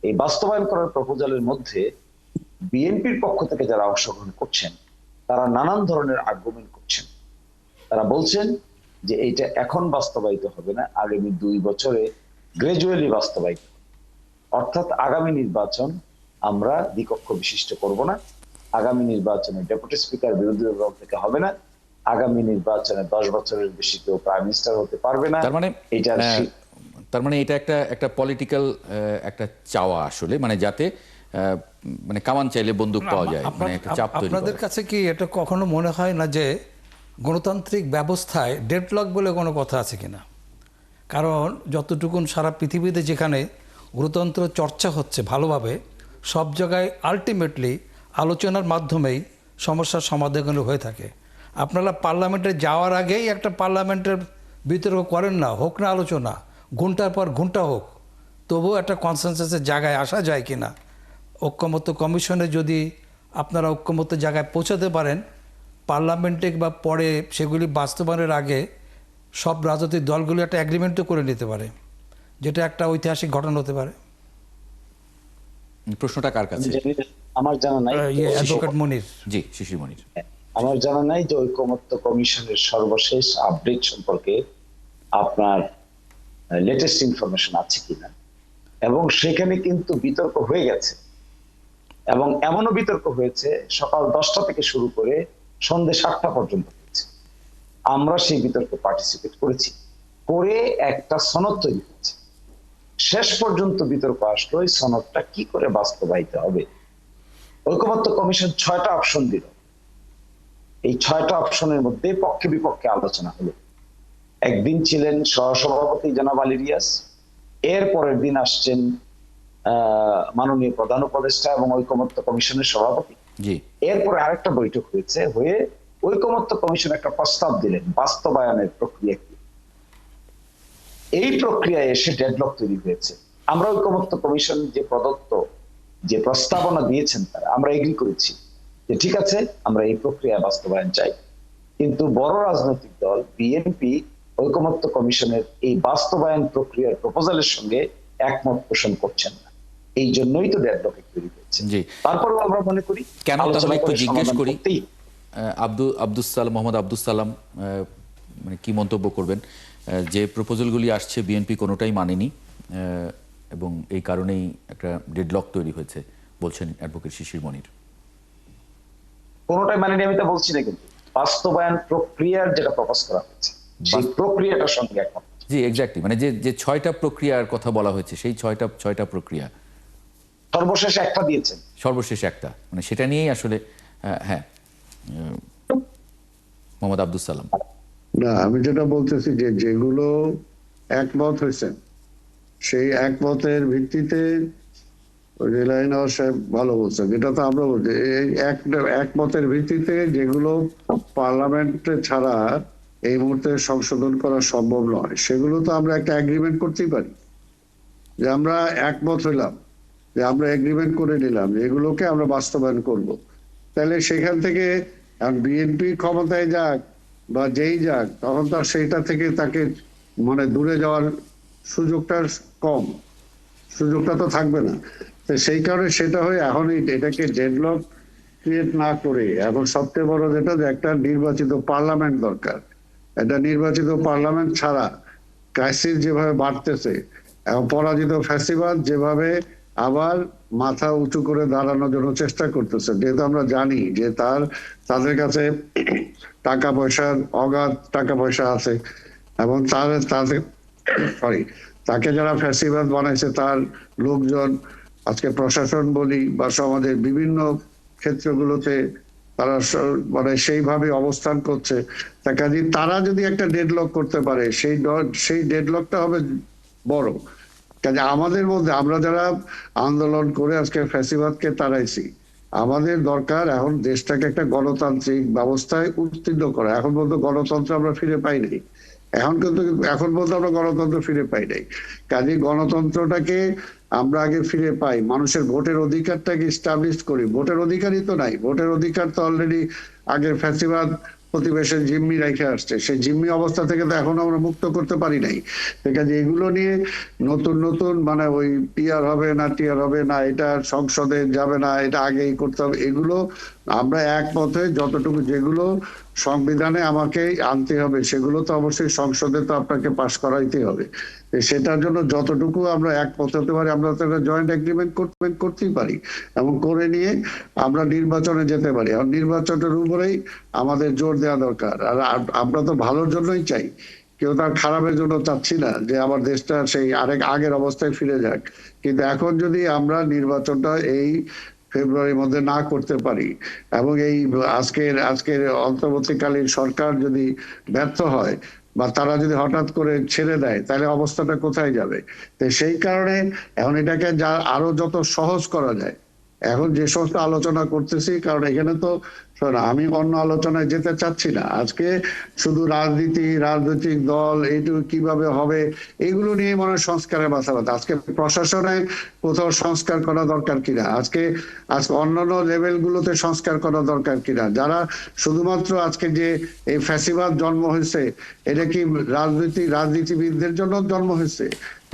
Speaker 2: এই বাস্তবায়ন করার প্রপোজালের মধ্যে বিএনপির পক্ষ থেকে যারা অংশগ্রহণ করছেন তারা নানান ধরনের আর্গুমেন্ট করছেন। তারা বলছেন যে এইটা এখন বাস্তবায়িত হবে না, আগামী 2 বছরে গ্রাজুয়ালি বাস্তবায়িত। অর্থাৎ আগামী নির্বাচন আমরা দ্বিকক্ষ বিশিষ্ট করব না, আগামী নির্বাচনে ডেপুটি স্পিকার বিরোধী দল থেকে হবে না, আগামী নির্বাচনে 10 বছরের বেশি কেউ প্রাইম মিনিস্টার হতে পারবে না।
Speaker 1: তার মানে এটা একটা পলিটিক্যাল একটা চাওয়া আসলে, মানে যাতে মানে কামান চাইলে বন্দুক পাওয়া যায়, মানে একটা চাপ তৈরি।
Speaker 3: আপনাদের কাছে কি এটা কখনো মনে হয় না যে গণতান্ত্রিক ব্যবস্থায় ডেডলক বলে কোনো কথা আছে কিনা? কারণ যতটুকুন সারা পৃথিবীতে যেখানে গণতন্ত্র চর্চা হচ্ছে ভালোভাবে, সব জায়গায় আলটিমেটলি আলোচনার মাধ্যমেই সমস্যার সমাধান হয়ে থাকে। আপনারা পার্লামেন্টে যাওয়ার আগেই একটা পার্লামেন্টের বিতর্ক করেন না, হোক না আলোচনা, ঘন্টার পর ঘন্টা হোক, তবুও একটা কনসেনসাসের জায়গায় আসা যায় কিনা? ঐকমত্য কমিশনে যদি আপনারা ঐকমত্য জায়গায় পৌঁছাতে পারেন, পার্লামেন্টে বা পরে সেগুলি বাস্তবায়নের আগে সব রাজনৈতিক দলগুলো একটা অ্যাগ্রিমেন্টও করে নিতে পারে, যেটা একটা ঐতিহাসিক ঘটনা হতে পারে।
Speaker 1: প্রশ্নটা কার কাছে?
Speaker 2: আমার জানা নাই।
Speaker 3: অ্যাডভোকেট মনির।
Speaker 1: জি, শিশির মনির।
Speaker 2: আমার জানা নাই যে ঐকমত্য কমিশনের সর্বশেষ আপডেট সম্পর্কে আপনার লেটেস্ট ইনফরমেশন আছে কিনা। এবং সেখানে কিন্তু বিতর্ক হয়ে গেছে, এবং এমনও বিতর্ক হয়েছে সকাল 10টা থেকে শুরু করে সন্ধ্যে 7টা পর্যন্ত হয়েছে। আমরা সেই বিতর্কে পার্টিসিপেট করেছি, করে একটা সনদ তৈরি হয়েছে। শেষ পর্যন্ত বিতর্ক আসলো এই সনদটা কি করে বাস্তবায়িত হবে। ঐকমত্য কমিশন 6টা অপশন দিল। এই 6টা অপশনের মধ্যে পক্ষে বিপক্ষে আলোচনা হলো। একদিন ছিলেন সহসভাপতি জনাব আলী রিয়াজ, এর পরের দিন আসছেন মাননীয় প্রধান উপদেষ্টা এবং ঐকমত্য কমিশনের সভাপতি। এরপরে আরেকটা বৈঠক হয়ে ঐকমত্য কমিশন একটা প্রস্তাব দিলেন বাস্তবায়নের প্রক্রিয়া কি। এই প্রক্রিয়ায় এসে ডেডলক তৈরি হয়েছে। আমরা ঐকমত্য কমিশন যে প্রদত্ত যে প্রস্তাবনা দিয়েছেন তারা, আমরা এগ্রি করেছি যে ঠিক আছে, আমরা এই প্রক্রিয়া বাস্তবায়ন চাই। কিন্তু বড় রাজনৈতিক দল বিএনপি ঐকমত্য কমিশনের এই বাস্তবায়ন প্রক্রিয়ার প্রপোজালের সঙ্গে একমত পোষণ করছেন না। এই জন্যই তো ডেডলকে তৈরি হয়েছে।
Speaker 1: জি।
Speaker 2: তারপরেও আমরা মনে করি
Speaker 1: কেন তাহলে
Speaker 2: আলোচনা
Speaker 1: একটু
Speaker 2: করে
Speaker 1: জিজ্ঞেস
Speaker 2: সমাধান
Speaker 1: করি,
Speaker 2: করতেই
Speaker 1: মোহাম্মদ আব্দুস সালাম মানে কি মন্তব্য করবেন? যে প্রপোজালগুলি আসছে বিএনপি কোনোটাই মানেনি, এবং এই কারণেই একটা ডেডলক তৈরি হয়েছে বলছেন অ্যাডভোকেট শিশির মনির।
Speaker 2: কোনোটাই মানেনি আমি তা বলছি না, কিন্তু বাস্তবায়ন প্রক্রিয়ার যেটা প্রপোজ করা হয়েছে সেই প্রক্রিয়াটার সঙ্গে একমত।
Speaker 1: জি, এক্স্যাক্টলি, মানে যে 6টা প্রক্রিয়ার কথা বলা হয়েছে সেই ছয়টা প্রক্রিয়া
Speaker 2: সর্বশেষ একটা দিয়েছেন,
Speaker 1: সর্বশেষ একটা, মানে সেটা নিয়েই আসলে হ্যাঁ মোহাম্মদ আব্দুস সালাম।
Speaker 4: না, আমি যেটা বলতেছি যে যেগুলো একমত হয়েছে সেই একমতের ভিত্তিতে রেলাইনার সাহেব ভালো বলছেন, যেটা তো আমরা বলছি এই একমতের ভিত্তিতে যেগুলো পার্লামেন্টে ছাড়া এই মুহূর্তে সংশোধন করা সম্ভব নয়, সেগুলো তো আমরা একটা এগ্রিমেন্ট করতেই পারি। যে আমরা একমত হইলাম, যে আমরা এগ্রিমেন্ট করে নিলাম যে এগুলোকে আমরা বাস্তবায়ন করব। তাহলে সেখান থেকে বিএনপি ক্ষমতায় যাক বা যেই যাক, তখন তো সেইটা থেকে তাকে মানে দূরে যাওয়ার সুযোগটা কম, সুযোগটা তো থাকবে না। তো সেই কারণে সেটা হয়ে এখন এটাকে ডেডলক ক্রিয়েট না করে এখন সবচেয়ে বড় যেটা, যে একটা নির্বাচিত পার্লামেন্ট দরকার। একটা নির্বাচিত পার্লামেন্ট ছাড়া ক্রাইসিস যেভাবে বাড়তেছে এবং পরাজিত ফ্যাসিবাদ যেভাবে আবার মাথা উঁচু করে দাঁড়ানোর জন্য চেষ্টা করতেছে, যেহেতু আমরা জানি যে তাদের কাছে টাকা পয়সার অগাধ টাকা পয়সা আছে এবং তাকে যারা ফ্যাসিবাদ বানাইছে তার লোকজন আজকে প্রশাসন বলি বা সমাজের বিভিন্ন ক্ষেত্রগুলোতে তারা মানে সেইভাবে অবস্থান করছে। তা কাজে তারা যদি একটা ডেডলক করতে পারে, সেই ডেডলকটা হবে বড়। কাজে আমাদের মধ্যে আমরা যারা আন্দোলন করে আজকে ফ্যাসিবাদকে তাড়াইছি, আমাদের দরকার এখন দেশটাকে একটা গণতান্ত্রিক ব্যবস্থায় উত্তীর্ণ করা। এখন পর্যন্ত গণতন্ত্র আমরা ফিরে পাই নাই, এখন পর্যন্ত আমরা গণতন্ত্র ফিরে পাই নাই। কাজে গণতন্ত্রটাকে আমরা আগে ফিরে পাই, মানুষের ভোটের অধিকারটাকে এস্টাবলিশ করি। ভোটের অধিকারই তো নাই, ভোটের অধিকার তো অলরেডি আগের ফ্যাসিবাদ প্রতিবেশের জিম্মি রেখে আসছে, সেই জিম্মি অবস্থা থেকে তো এখন আমরা মুক্ত করতে পারি নাই। কাজে এগুলো নিয়ে নতুন মানে ওই টিআর হবে না টিআর হবে না, এটা সংসদে যাবে না, এটা আগেই করতে হবে, এগুলো আমরা একমত হয়ে যতটুকু যেগুলো সংবিধানে আমাকে আনতে হবে সেগুলো তো অবশ্যই সংসদে তো আপনাকে পাশ করাইতে হবে। সেটার জন্য যতটুকু আমরা একমত হতে পারি, আমরা তো একটা জয়েন্ট এগ্রিমেন্ট করতেই পারি এবং করে নিয়ে আমরা নির্বাচনে যেতে পারি। আর নির্বাচনের উপরেই আমাদের জোর দেওয়া দরকার। আর আমরা তো ভালোর জন্যই চাই, কেউ তার খারাপের জন্য চাচ্ছি না যে আমার দেশটা সেই আগের অবস্থায় ফিরে যাক। কিন্তু এখন যদি আমরা নির্বাচনটা এই ফেব্রুয়ারির মধ্যে না করতে পারি এবং এই আজকের অন্তর্বর্তীকালীন সরকার যদি ব্যর্থ হয় বা তারা যদি হঠাৎ করে ছেড়ে দেয়, তাহলে অবস্থাটা কোথায় যাবে? তো সেই কারণে এখন এটাকে আরো যত সহজ করা যায়, এখন যে সমস্ত আলোচনা করতেছি, কারণ এখানে তো আমি অন্য আলোচনায় যেতে চাচ্ছি না। আজকে শুধু রাজনৈতিক দল এইটুকু কিভাবে হবে এগুলো নিয়ে মনে হয় সংস্কারের বাসাবাদ। আজকে প্রশাসনে কোথাও সংস্কার করা দরকার কিনা, আজকে অন্যান্য লেভেলগুলোতে সংস্কার করা দরকার কিনা, যারা শুধুমাত্র আজকে যে এই ফ্যাসিবাদ জন্ম হয়েছে এটা কি রাজনীতিবিদদের জন্য জন্ম হয়েছে,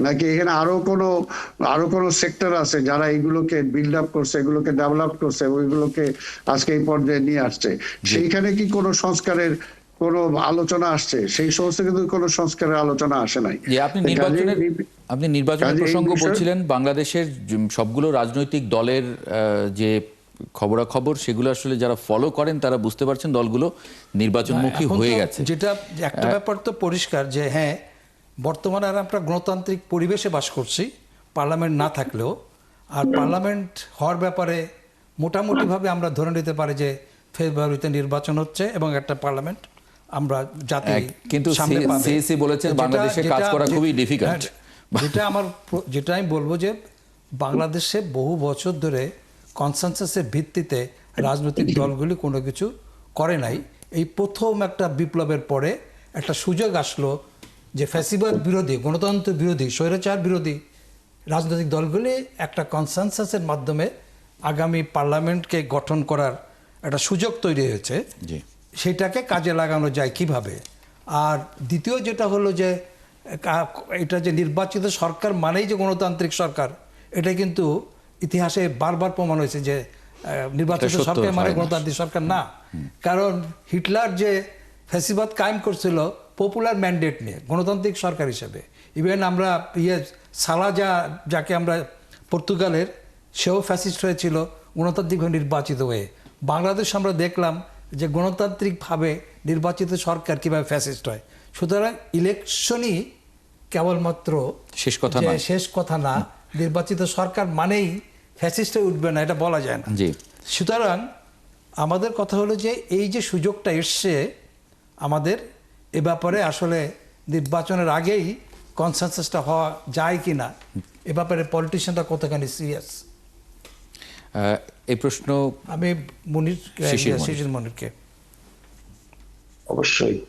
Speaker 4: নাকি এখানে আরো কোনো সেক্টর আছে যারা এগুলোকে বিল্ড আপ করছে, এগুলোকে ডেভেলপ করছে, ওইগুলোকে আজকে এই পর্যায়ে নিয়ে আসছে? সেইখানে কি কোনো সংস্কারের কোনো আলোচনা আসছে? সেই সমস্ত কিন্তু কোনো সংস্কারের আলোচনা আসে নাই।
Speaker 1: আপনি নির্বাচনের প্রসঙ্গ বলছিলেন, বাংলাদেশের সবগুলো রাজনৈতিক দলের যে খবরাখবর সেগুলো আসলে যারা ফলো করেন তারা বুঝতে পারছেন দলগুলো নির্বাচনমুখী হয়ে গেছে।
Speaker 3: যেটা একটা ব্যাপার তো পরিষ্কার যে হ্যাঁ, বর্তমানে আর আমরা গণতান্ত্রিক পরিবেশে বাস করছি, পার্লামেন্ট না থাকলেও। আর পার্লামেন্ট হওয়ার ব্যাপারে মোটামুটিভাবে আমরা ধরে নিতে পারি যে ফেব্রুয়ারিতে নির্বাচন হচ্ছে এবং একটা পার্লামেন্ট আমরা জাতি
Speaker 1: কিন্তু সিইসি বলেছেন বাংলাদেশে কাজ করা খুবই ডিফিকাল্ট।
Speaker 3: যেটা আমি বলবো যে বাংলাদেশে বহু বছর ধরে কনসেনসাসের ভিত্তিতে রাজনৈতিক দলগুলি কোনো কিছু করে নাই। এই প্রথম একটা বিপ্লবের পরে একটা সুযোগ আসলো যে ফ্যাসিবাদ বিরোধী, গণতন্ত্র বিরোধী, স্বৈরাচার বিরোধী রাজনৈতিক দলগুলি একটা কনসেনসাসের মাধ্যমে আগামী পার্লামেন্টকে গঠন করার একটা সুযোগ তৈরি হয়েছে।
Speaker 1: জি।
Speaker 3: সেটাকে কাজে লাগানো যায় কিভাবে। আর দ্বিতীয় যেটা হলো যে এটা যে নির্বাচিত সরকার মানেই যে গণতান্ত্রিক সরকার, এটা কিন্তু ইতিহাসে বারবার প্রমাণ হয়েছে যে নির্বাচিত
Speaker 1: এটা সত্য
Speaker 3: সরকার মানে
Speaker 1: হয় না।
Speaker 3: গণতান্ত্রিক সরকার না। কারণ হিটলার যে ফ্যাসিবাদ কায়েম করছিল পপুলার ম্যান্ডেট নিয়ে গণতান্ত্রিক সরকার হিসেবে। ইভেন আমরা সালাজা, যাকে আমরা পর্তুগালের, সেও ফ্যাসিস্ট হয়েছিল গণতান্ত্রিকভাবে নির্বাচিত হয়ে। বাংলাদেশ আমরা দেখলাম যে গণতান্ত্রিকভাবে নির্বাচিত সরকার কীভাবে ফ্যাসিস্ট হয়। সুতরাং ইলেকশনই কেবলমাত্র
Speaker 1: শেষ কথা
Speaker 3: যে
Speaker 1: নয়।
Speaker 3: শেষ কথা না, নির্বাচিত সরকার মানেই ফ্যাসিস্ট হয়ে উঠবে না, এটা বলা যায় না।
Speaker 1: জি।
Speaker 3: সুতরাং আমাদের কথা হলো যে এই যে সুযোগটা এসছে আমাদের, এ ব্যাপারে আসলে নির্বাচনের আগেই কনসেনসাসটা হওয়া যায় কি না, এ ব্যাপারে পলিটিশিয়ানরা কতখানি সিরিয়াস।
Speaker 1: এই প্রশ্ন
Speaker 3: আমি
Speaker 1: শিশির মনির।
Speaker 3: শিশির মনিরকে
Speaker 2: অবশ্যই,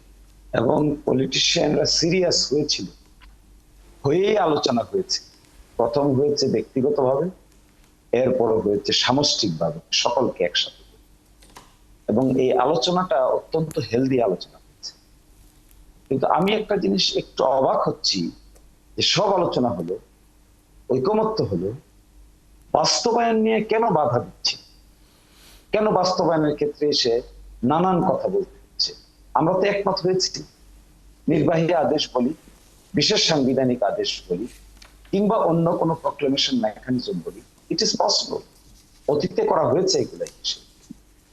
Speaker 2: এবং পলিটিশিয়ানরা সিরিয়াস হয়েছিল, হয়েই আলোচনা হয়েছে। প্রথম হয়েছে ব্যক্তিগতভাবে, এরপর হয়েছে সামষ্টিকভাবে, সকলকে একসাথে। এবং এই আলোচনাটা অত্যন্ত হেলদি আলোচনা হয়েছে। কিন্তু আমি একটা জিনিস একটু অবাক হচ্ছি যে সব আলোচনা হলো, ঐকমত্য হলো, বাস্তবায়ন নিয়ে কেন বাধা দিচ্ছে, কেন বাস্তবায়নের ক্ষেত্রে এসে নানান কথা বলতে হচ্ছে। আমরা তো একমত হয়েছি, নির্বাহী আদেশ বলি, বিশেষ সাংবিধানিক আদেশ বলি, কিংবা অন্য কোনো প্রক্লেমেশন মেকানিজম বলি, ইট ইজ পসিবল। অতীতে করা হয়েছে এগুলো।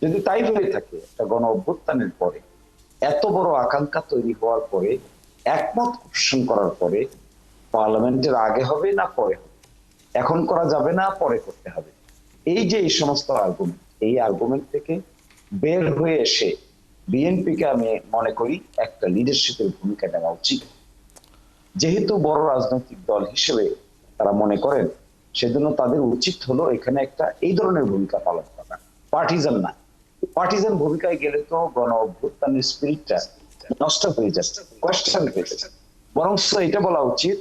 Speaker 2: যদি তাই হয়ে থাকে, একটা গণ অভ্যুত্থানের পরে, এত বড় আকাঙ্ক্ষা তৈরি হওয়ার পরে, একমত পোষণ করার পরে, পার্লামেন্টের আগে হবে না পরে হবে, এখন করা যাবে না পরে করতে হবে, এই যে এই সমস্ত আর্গুমেন্ট, এই আর্গুমেন্ট থেকে বের হয়ে এসে বিএনপিকে আমি মনে করি একটা লিডারশিপের ভূমিকা নেওয়া উচিত। যেহেতু বড় রাজনৈতিক দল হিসেবে তারা মনে করেন, সেজন্য তাদের উচিত হলো এখানে একটা এই ধরনের ভূমিকা পালন করা, পার্টিজান না। পার্টিজান ভূমিকায় গেলে তো গণ অভ্যুত্থানের স্পিরিটটা নষ্ট হয়ে যাচ্ছে, কোয়েশ্চেন হয়ে যাচ্ছে। বরং এটা বলা উচিত,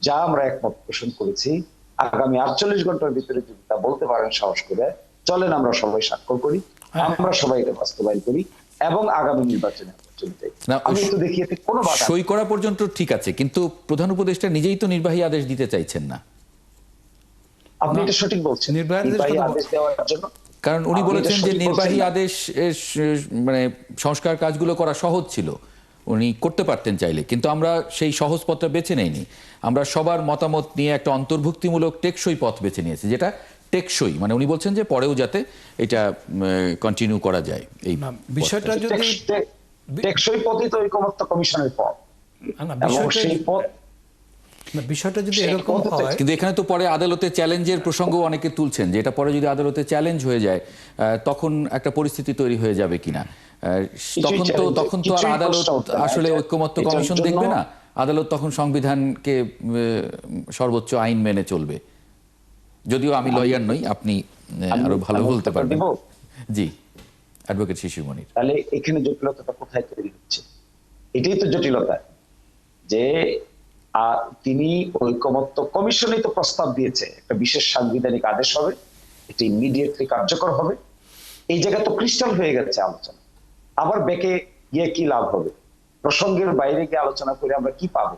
Speaker 2: যা আমরা একমত পোষণ করেছি, আগামী 48 ঘন্টার ভিতরে যদি তা বলতে পারেন সাহস করে, চলেন আমরা সবাই স্বাক্ষর করি, আমরা সবাই এটা বাস্তবায়ন করি এবং আগামী নির্বাচনে আমি তো দেখি এতে কোনো বাধা।
Speaker 1: সই করা পর্যন্ত ঠিক আছে, কিন্তু প্রধান উপদেষ্টা নিজেই তো নির্বাহী আদেশ দিতে চাইছেন না।
Speaker 2: আপনি এটা সঠিক বলছেন,
Speaker 3: নির্বাহী
Speaker 2: নির্বাহী আদেশ দেওয়ার জন্য,
Speaker 1: কারণ উনি
Speaker 2: আপনি
Speaker 1: বলেছেন
Speaker 2: এটা
Speaker 1: যে
Speaker 2: সঠিক
Speaker 1: নির্বাহী
Speaker 2: বলছেন না।
Speaker 1: আদেশ মানে সংস্কার কাজগুলো করা সহজ ছিল, উনি করতে পারতেন চাইলে, কিন্তু আমরা সেই সহজ পথটা বেছে নেইনি। আমরা সবার মতামত নিয়ে একটা অন্তর্ভুক্তিমূলক টেকসই পথ বেছে নিয়েছি, যেটা টেকসই, মানে উনি বলছেন যে পরেও যাতে এটা কন্টিনিউ করা যায়। এই
Speaker 3: বিষয়টা যদি
Speaker 2: টেকসই পথই তো ঐকমত্য কমিশনের পথ, এবং সেই পথ,
Speaker 3: বিষয়টা যদি
Speaker 2: সেই
Speaker 3: এরকম
Speaker 2: পথে-
Speaker 3: হয়,
Speaker 1: কিন্তু এখানে তো পরে আদালতে চ্যালেঞ্জের প্রসঙ্গ অনেকে তুলছেন, যে এটা পরে যদি আদালতে চ্যালেঞ্জ হয়ে যায়, তখন একটা পরিস্থিতি তৈরি হয়ে যাবে কিনা। তখন তো আর
Speaker 2: কিছুই
Speaker 1: আদালত
Speaker 2: প্রশ্ন উঠবে না।
Speaker 1: আসলে ঐক্যমত্য
Speaker 2: এটার
Speaker 1: কমিশন
Speaker 2: জন্য-
Speaker 1: দেখবে না, আদালত তখন সংবিধানকে সর্বোচ্চ আইন মেনে চলবে। যদিও আমি লয়ার নই, আপনি আরো ভালো বলতে পারবেন।
Speaker 2: দিব।
Speaker 1: জি, অ্যাডভোকেট শিশির মনির।
Speaker 2: তাহলে এখানে জটিলতাটা কোথায় তৈরি হচ্ছে? এটাই তো জটিলতা, যে তিনি ঐকমত্য কমিশনে তো প্রস্তাব দিয়েছে একটা বিশেষ সাংবিধানিক আদেশ হবে, এটা ইমিডিয়েটলি কার্যকর হবে। এই জায়গা তো ক্রিস্টাল হয়ে গেছে আলোচনা। আবার বেঁকে গিয়ে কি লাভ হবে? প্রসঙ্গের বাইরে গিয়ে আলোচনা করে আমরা কি পাবো?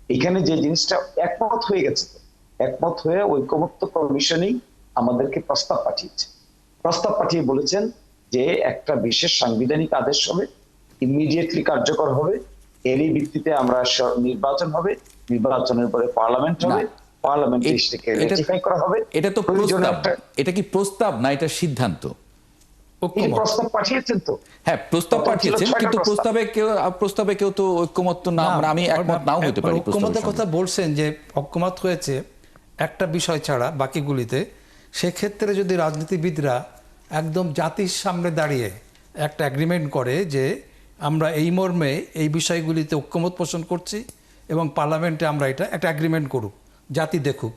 Speaker 2: এখানে যে জিনিসটা একমত হয়ে গেছে, একমত হয়ে ঐকমত্য কমিশনেই আমাদেরকে প্রস্তাব পাঠিয়েছে। প্রস্তাব পাঠিয়ে বলেছেন যে একটা বিশেষ সাংবিধানিক আদেশ হবে, ইমিডিয়েটলি কার্যকর হবে, এরই ভিত্তিতে আমরা নির্বাচন হবে, নির্বাচনের পরে পার্লামেন্ট হবে, পার্লামেন্টে সেটাকে রেটিফাই করা হবে।
Speaker 1: এটা তো প্রস্তাব, এটা কি প্রস্তাব না এটা সিদ্ধান্ত?
Speaker 2: এই প্রস্তাব পাঠিয়েছেন তো?
Speaker 1: হ্যাঁ, প্রস্তাব পাঠিয়েছেন, কিন্তু প্রস্তাবে কেউ তো ঐক্যমত্য না, মানে আমি একমত নাও হতে পারি।
Speaker 3: ঐক্যমতের কথা বলছেন যে ঐক্যমত হয়েছে একটা বিষয় ছাড়া বাকিগুলিতে, সেক্ষেত্রে যদি রাজনীতিবিদরা একদম জাতির সামনে দাঁড়িয়ে একটা এগ্রিমেন্ট করে যে আমরা এই মর্মে এই বিষয়গুলিতে ঐক্যমত পোষণ করছি এবং পার্লামেন্টে আমরা এটা একটা এগ্রিমেন্ট করুক, জাতি দেখুক।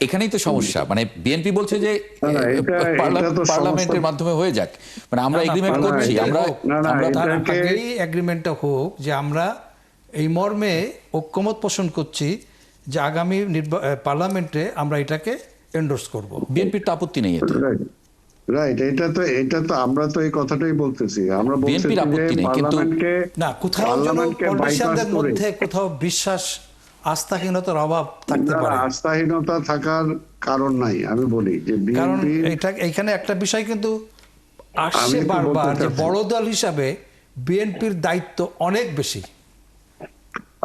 Speaker 1: এখানেই তো সমস্যা, মানে বিএনপি বলছে যে
Speaker 4: এটা তো
Speaker 1: পার্লামেন্টের
Speaker 4: সমস্যা।
Speaker 1: মাধ্যমে হয়ে যাক, মানে আমরা এগ্রিমেন্ট
Speaker 4: না,
Speaker 1: করছি,
Speaker 4: এটা-
Speaker 1: আমরা
Speaker 3: তার
Speaker 4: এটাকে-
Speaker 3: আগেই এগ্রিমেন্টটা হোক যে আমরা এই মর্মে ঐক্যমত পোষণ করছি যে আগামী পার্লামেন্টে আমরা এটাকে এন্ডোর্স করব।
Speaker 1: বিএনপির তো আপত্তি নেই এতে।
Speaker 4: রাইট, এটা তো আমরা তো এই কথাটাই বলতেছি, আমরা বলতেছি
Speaker 1: বিএনপির
Speaker 4: যে
Speaker 1: আপত্তি নেই, কিন্তু
Speaker 3: না, কোথাও যেন পলিটিশিয়ানদের মধ্যে কোথাও বিশ্বাস আস্থাহীনতার অভাব থাকতে পারে।
Speaker 4: আস্থাহীনতা থাকার কারণ নাই, আমি বলি যে
Speaker 3: কারণ
Speaker 4: বিএনপি,
Speaker 3: এখানে একটা বিষয় কিন্তু আসছে
Speaker 4: আমি একটু
Speaker 3: বারবার,
Speaker 4: বলতে
Speaker 3: যে
Speaker 4: চাচ্ছি।
Speaker 3: বড় দল হিসাবে বিএনপির দায়িত্ব অনেক বেশি।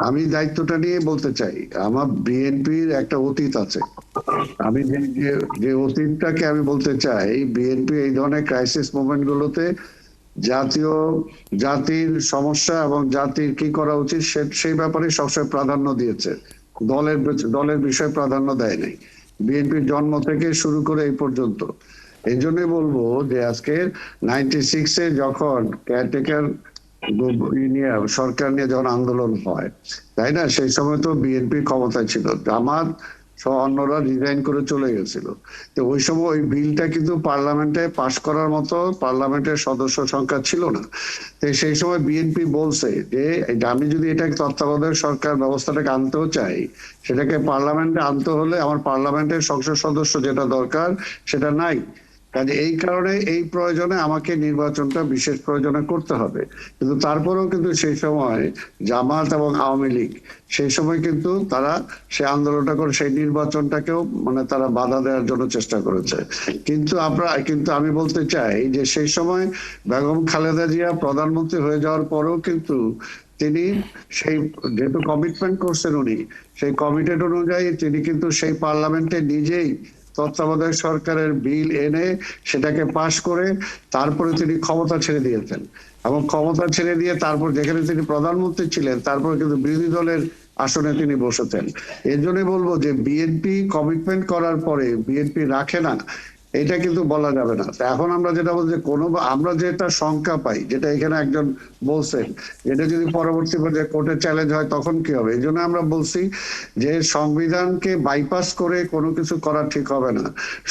Speaker 4: আমি দায়িত্বটা নিয়ে বলতে চাই, আমার বিএনপির একটা অতীত আছে। আমি যে অতীতটাকে আমি বলতে চাই, বিএনপি এই ধরনের ক্রাইসিস মোমেন্ট গুলোতে জাতির সমস্যা এবং জাতির কি করা উচিত সেই ব্যাপারে সবসময় প্রাধান্য দিয়েছে, দলের বিষয়ে প্রাধান্য দেয় নাই বিএনপির জন্ম থেকে শুরু করে এই পর্যন্ত। এই জন্যই বলবো যে আজকে 96-এ যখন কেয়ারটেকার নিয়ে সরকার নিয়ে যখন আন্দোলন হয়, তাই না, সেই সময় তো বিএনপি ক্ষমতায় ছিল, জামাত সহ অন্যরা রিজাইন করে চলে গেছিল। তো ওই সময় ওই বিলটা কিন্তু পার্লামেন্টে পাশ করার মতো পার্লামেন্টের সদস্য সংখ্যা ছিল না। তো সেই সময় বিএনপি বলছে যে আমি যদি এটাকে তত্ত্বাবধায়ক সরকার ব্যবস্থাটাকে আনতেও চাই, সেটাকে পার্লামেন্টে আনতে হলে আমার পার্লামেন্টের সংসদ সদস্য যেটা দরকার সেটা নাই। কাজে এই কারণে এই প্রয়োজনে আমাকে নির্বাচনটা বিশেষ প্রয়োজনে করতে হবে। কিন্তু তারপরেও কিন্তু সেই সময় জামাত এবং আওয়ামী লীগ সেই সময় কিন্তু তারা সেই আন্দোলনটা করে সেই নির্বাচনটাকেও মানে তারা বাধা দেওয়ার জন্য চেষ্টা করেছে। কিন্তু আমি বলতে চাই যে সেই সময় বেগম খালেদা জিয়া প্রধানমন্ত্রী হয়ে যাওয়ার পরেও কিন্তু তিনি সেই যেহেতু কমিটমেন্ট করছেন উনি, সেই কমিটেড অনুযায়ী তিনি কিন্তু সেই পার্লামেন্টে নিজেই তত্ত্বাবধায়ক সরকারের বিল এনে সেটাকে পাশ করে তারপরে তিনি ক্ষমতা ছেড়ে দিয়েছেন। এবং ক্ষমতা ছেড়ে দিয়ে তারপর যেখানে তিনি প্রধানমন্ত্রী ছিলেন তারপরে কিন্তু বিরোধী দলের আসনে তিনি বসেছেন। এর জন্য বলবো যে বিএনপি কমিটমেন্ট করার পরে বিএনপি রাখে না, এটা কিন্তু বলা যাবে না। এখন আমরা যেটা বলছি, আমরা যেটা শঙ্কা পাই, যেটা এখানে একজন বলছেন, এটা যদি পরবর্তী পর্যায়ে কোর্টে চ্যালেঞ্জ হয় তখন কি হবে, এই জন্য আমরা বলছি যে সংবিধানকে বাইপাস করে কোনো কিছু করা ঠিক হবে না,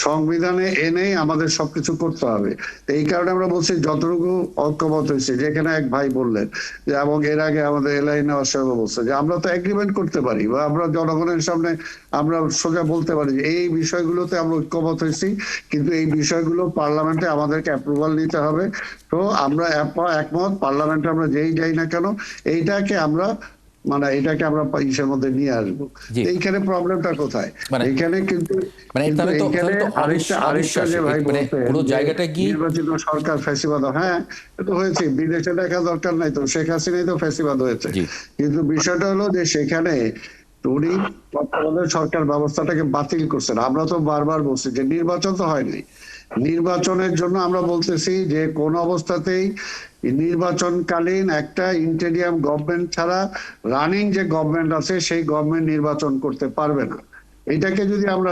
Speaker 4: সংবিধানে এনেই আমাদের সবকিছু করতে হবে। এই কারণে আমরা বলছি যতটুকু ঐক্যমত হয়েছে, যেখানে এক ভাই বললেন যে, এবং এর আগে আমাদের এলাইনা সাহেব বলছে যে আমরা তো এগ্রিমেন্ট করতে পারি বা আমরা জনগণের সামনে আমরা সোজা বলতে পারি যে এই বিষয়গুলোতে আমরা ঐক্যমত হয়েছি, কিন্তু এই বিষয়গুলো পার্লামেন্টে আমাদেরকে অ্যাপ্রুভাল নিতে হবে। তো আমরা একমত, পার্লামেন্টে আমরা যেই যাই না কেন এটাকে আমরা ইসের মধ্যে নিয়ে আসবো। এইখানে প্রবলেমটা কোথায়? এখানে কিন্তু আরেকটা যে ভাই নির্বাচিত সরকার ফ্যাসিবাদ, হ্যাঁ তো হয়েছে, বিদেশে দেখা দরকার নাই তো, শেখ হাসিনাই তো ফ্যাসিবাদ হয়েছে। কিন্তু বিষয়টা হলো যে সেখানে উনি তত্ত্বাবধায়ক সরকার ব্যবস্থাটাকে বাতিল করছেন। আমরা তো বারবার বলছি যে নির্বাচন তো হয়নি, নির্বাচনের জন্য আমরা বলতেছি যে কোন অবস্থাতেই নির্বাচনকালীন একটা ইন্টেরিয়াম গভর্নমেন্ট ছাড়া রানিং যে গভর্নমেন্ট আছে সেই গভর্নমেন্ট নির্বাচন করতে পারবে না। এটাকে যদি আমরা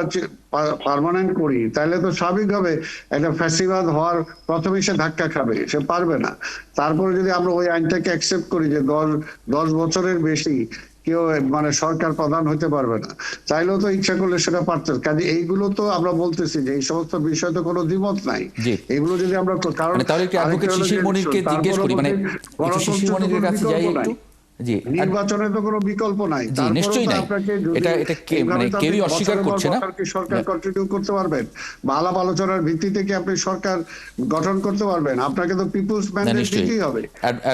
Speaker 4: পার্মানেন্ট করি তাহলে তো স্বাভাবিকভাবে একটা ফ্যাসিবাদ হওয়ার প্রথমে সে ধাক্কা খাবে, সে পারবে না। তারপরে যদি আমরা ওই আইনটাকে অ্যাকসেপ্ট করি যে 10 বছরের বেশি কেউ মানে সরকার প্রধান হতে পারবে না, চাইলেও তো ইচ্ছা করলে সেটা পারত। কাজে এইগুলো তো আমরা বলতেছি যে এই সমস্ত বিষয় তো কোনো দ্বিমত নাই, এগুলো যদি আমরা কারণ নির্বাচনে তো কোনো বিকল্প নাই, কেউই অস্বীকার করছে না সরকার কন্টিনিউ করতে পারবেন বা আলাপ আলোচনার ভিত্তিতে কি আপনি সরকার গঠন করতে পারবেন, আপনাকে তো পিপুলস ম্যান্ডেট দিতেই হবে,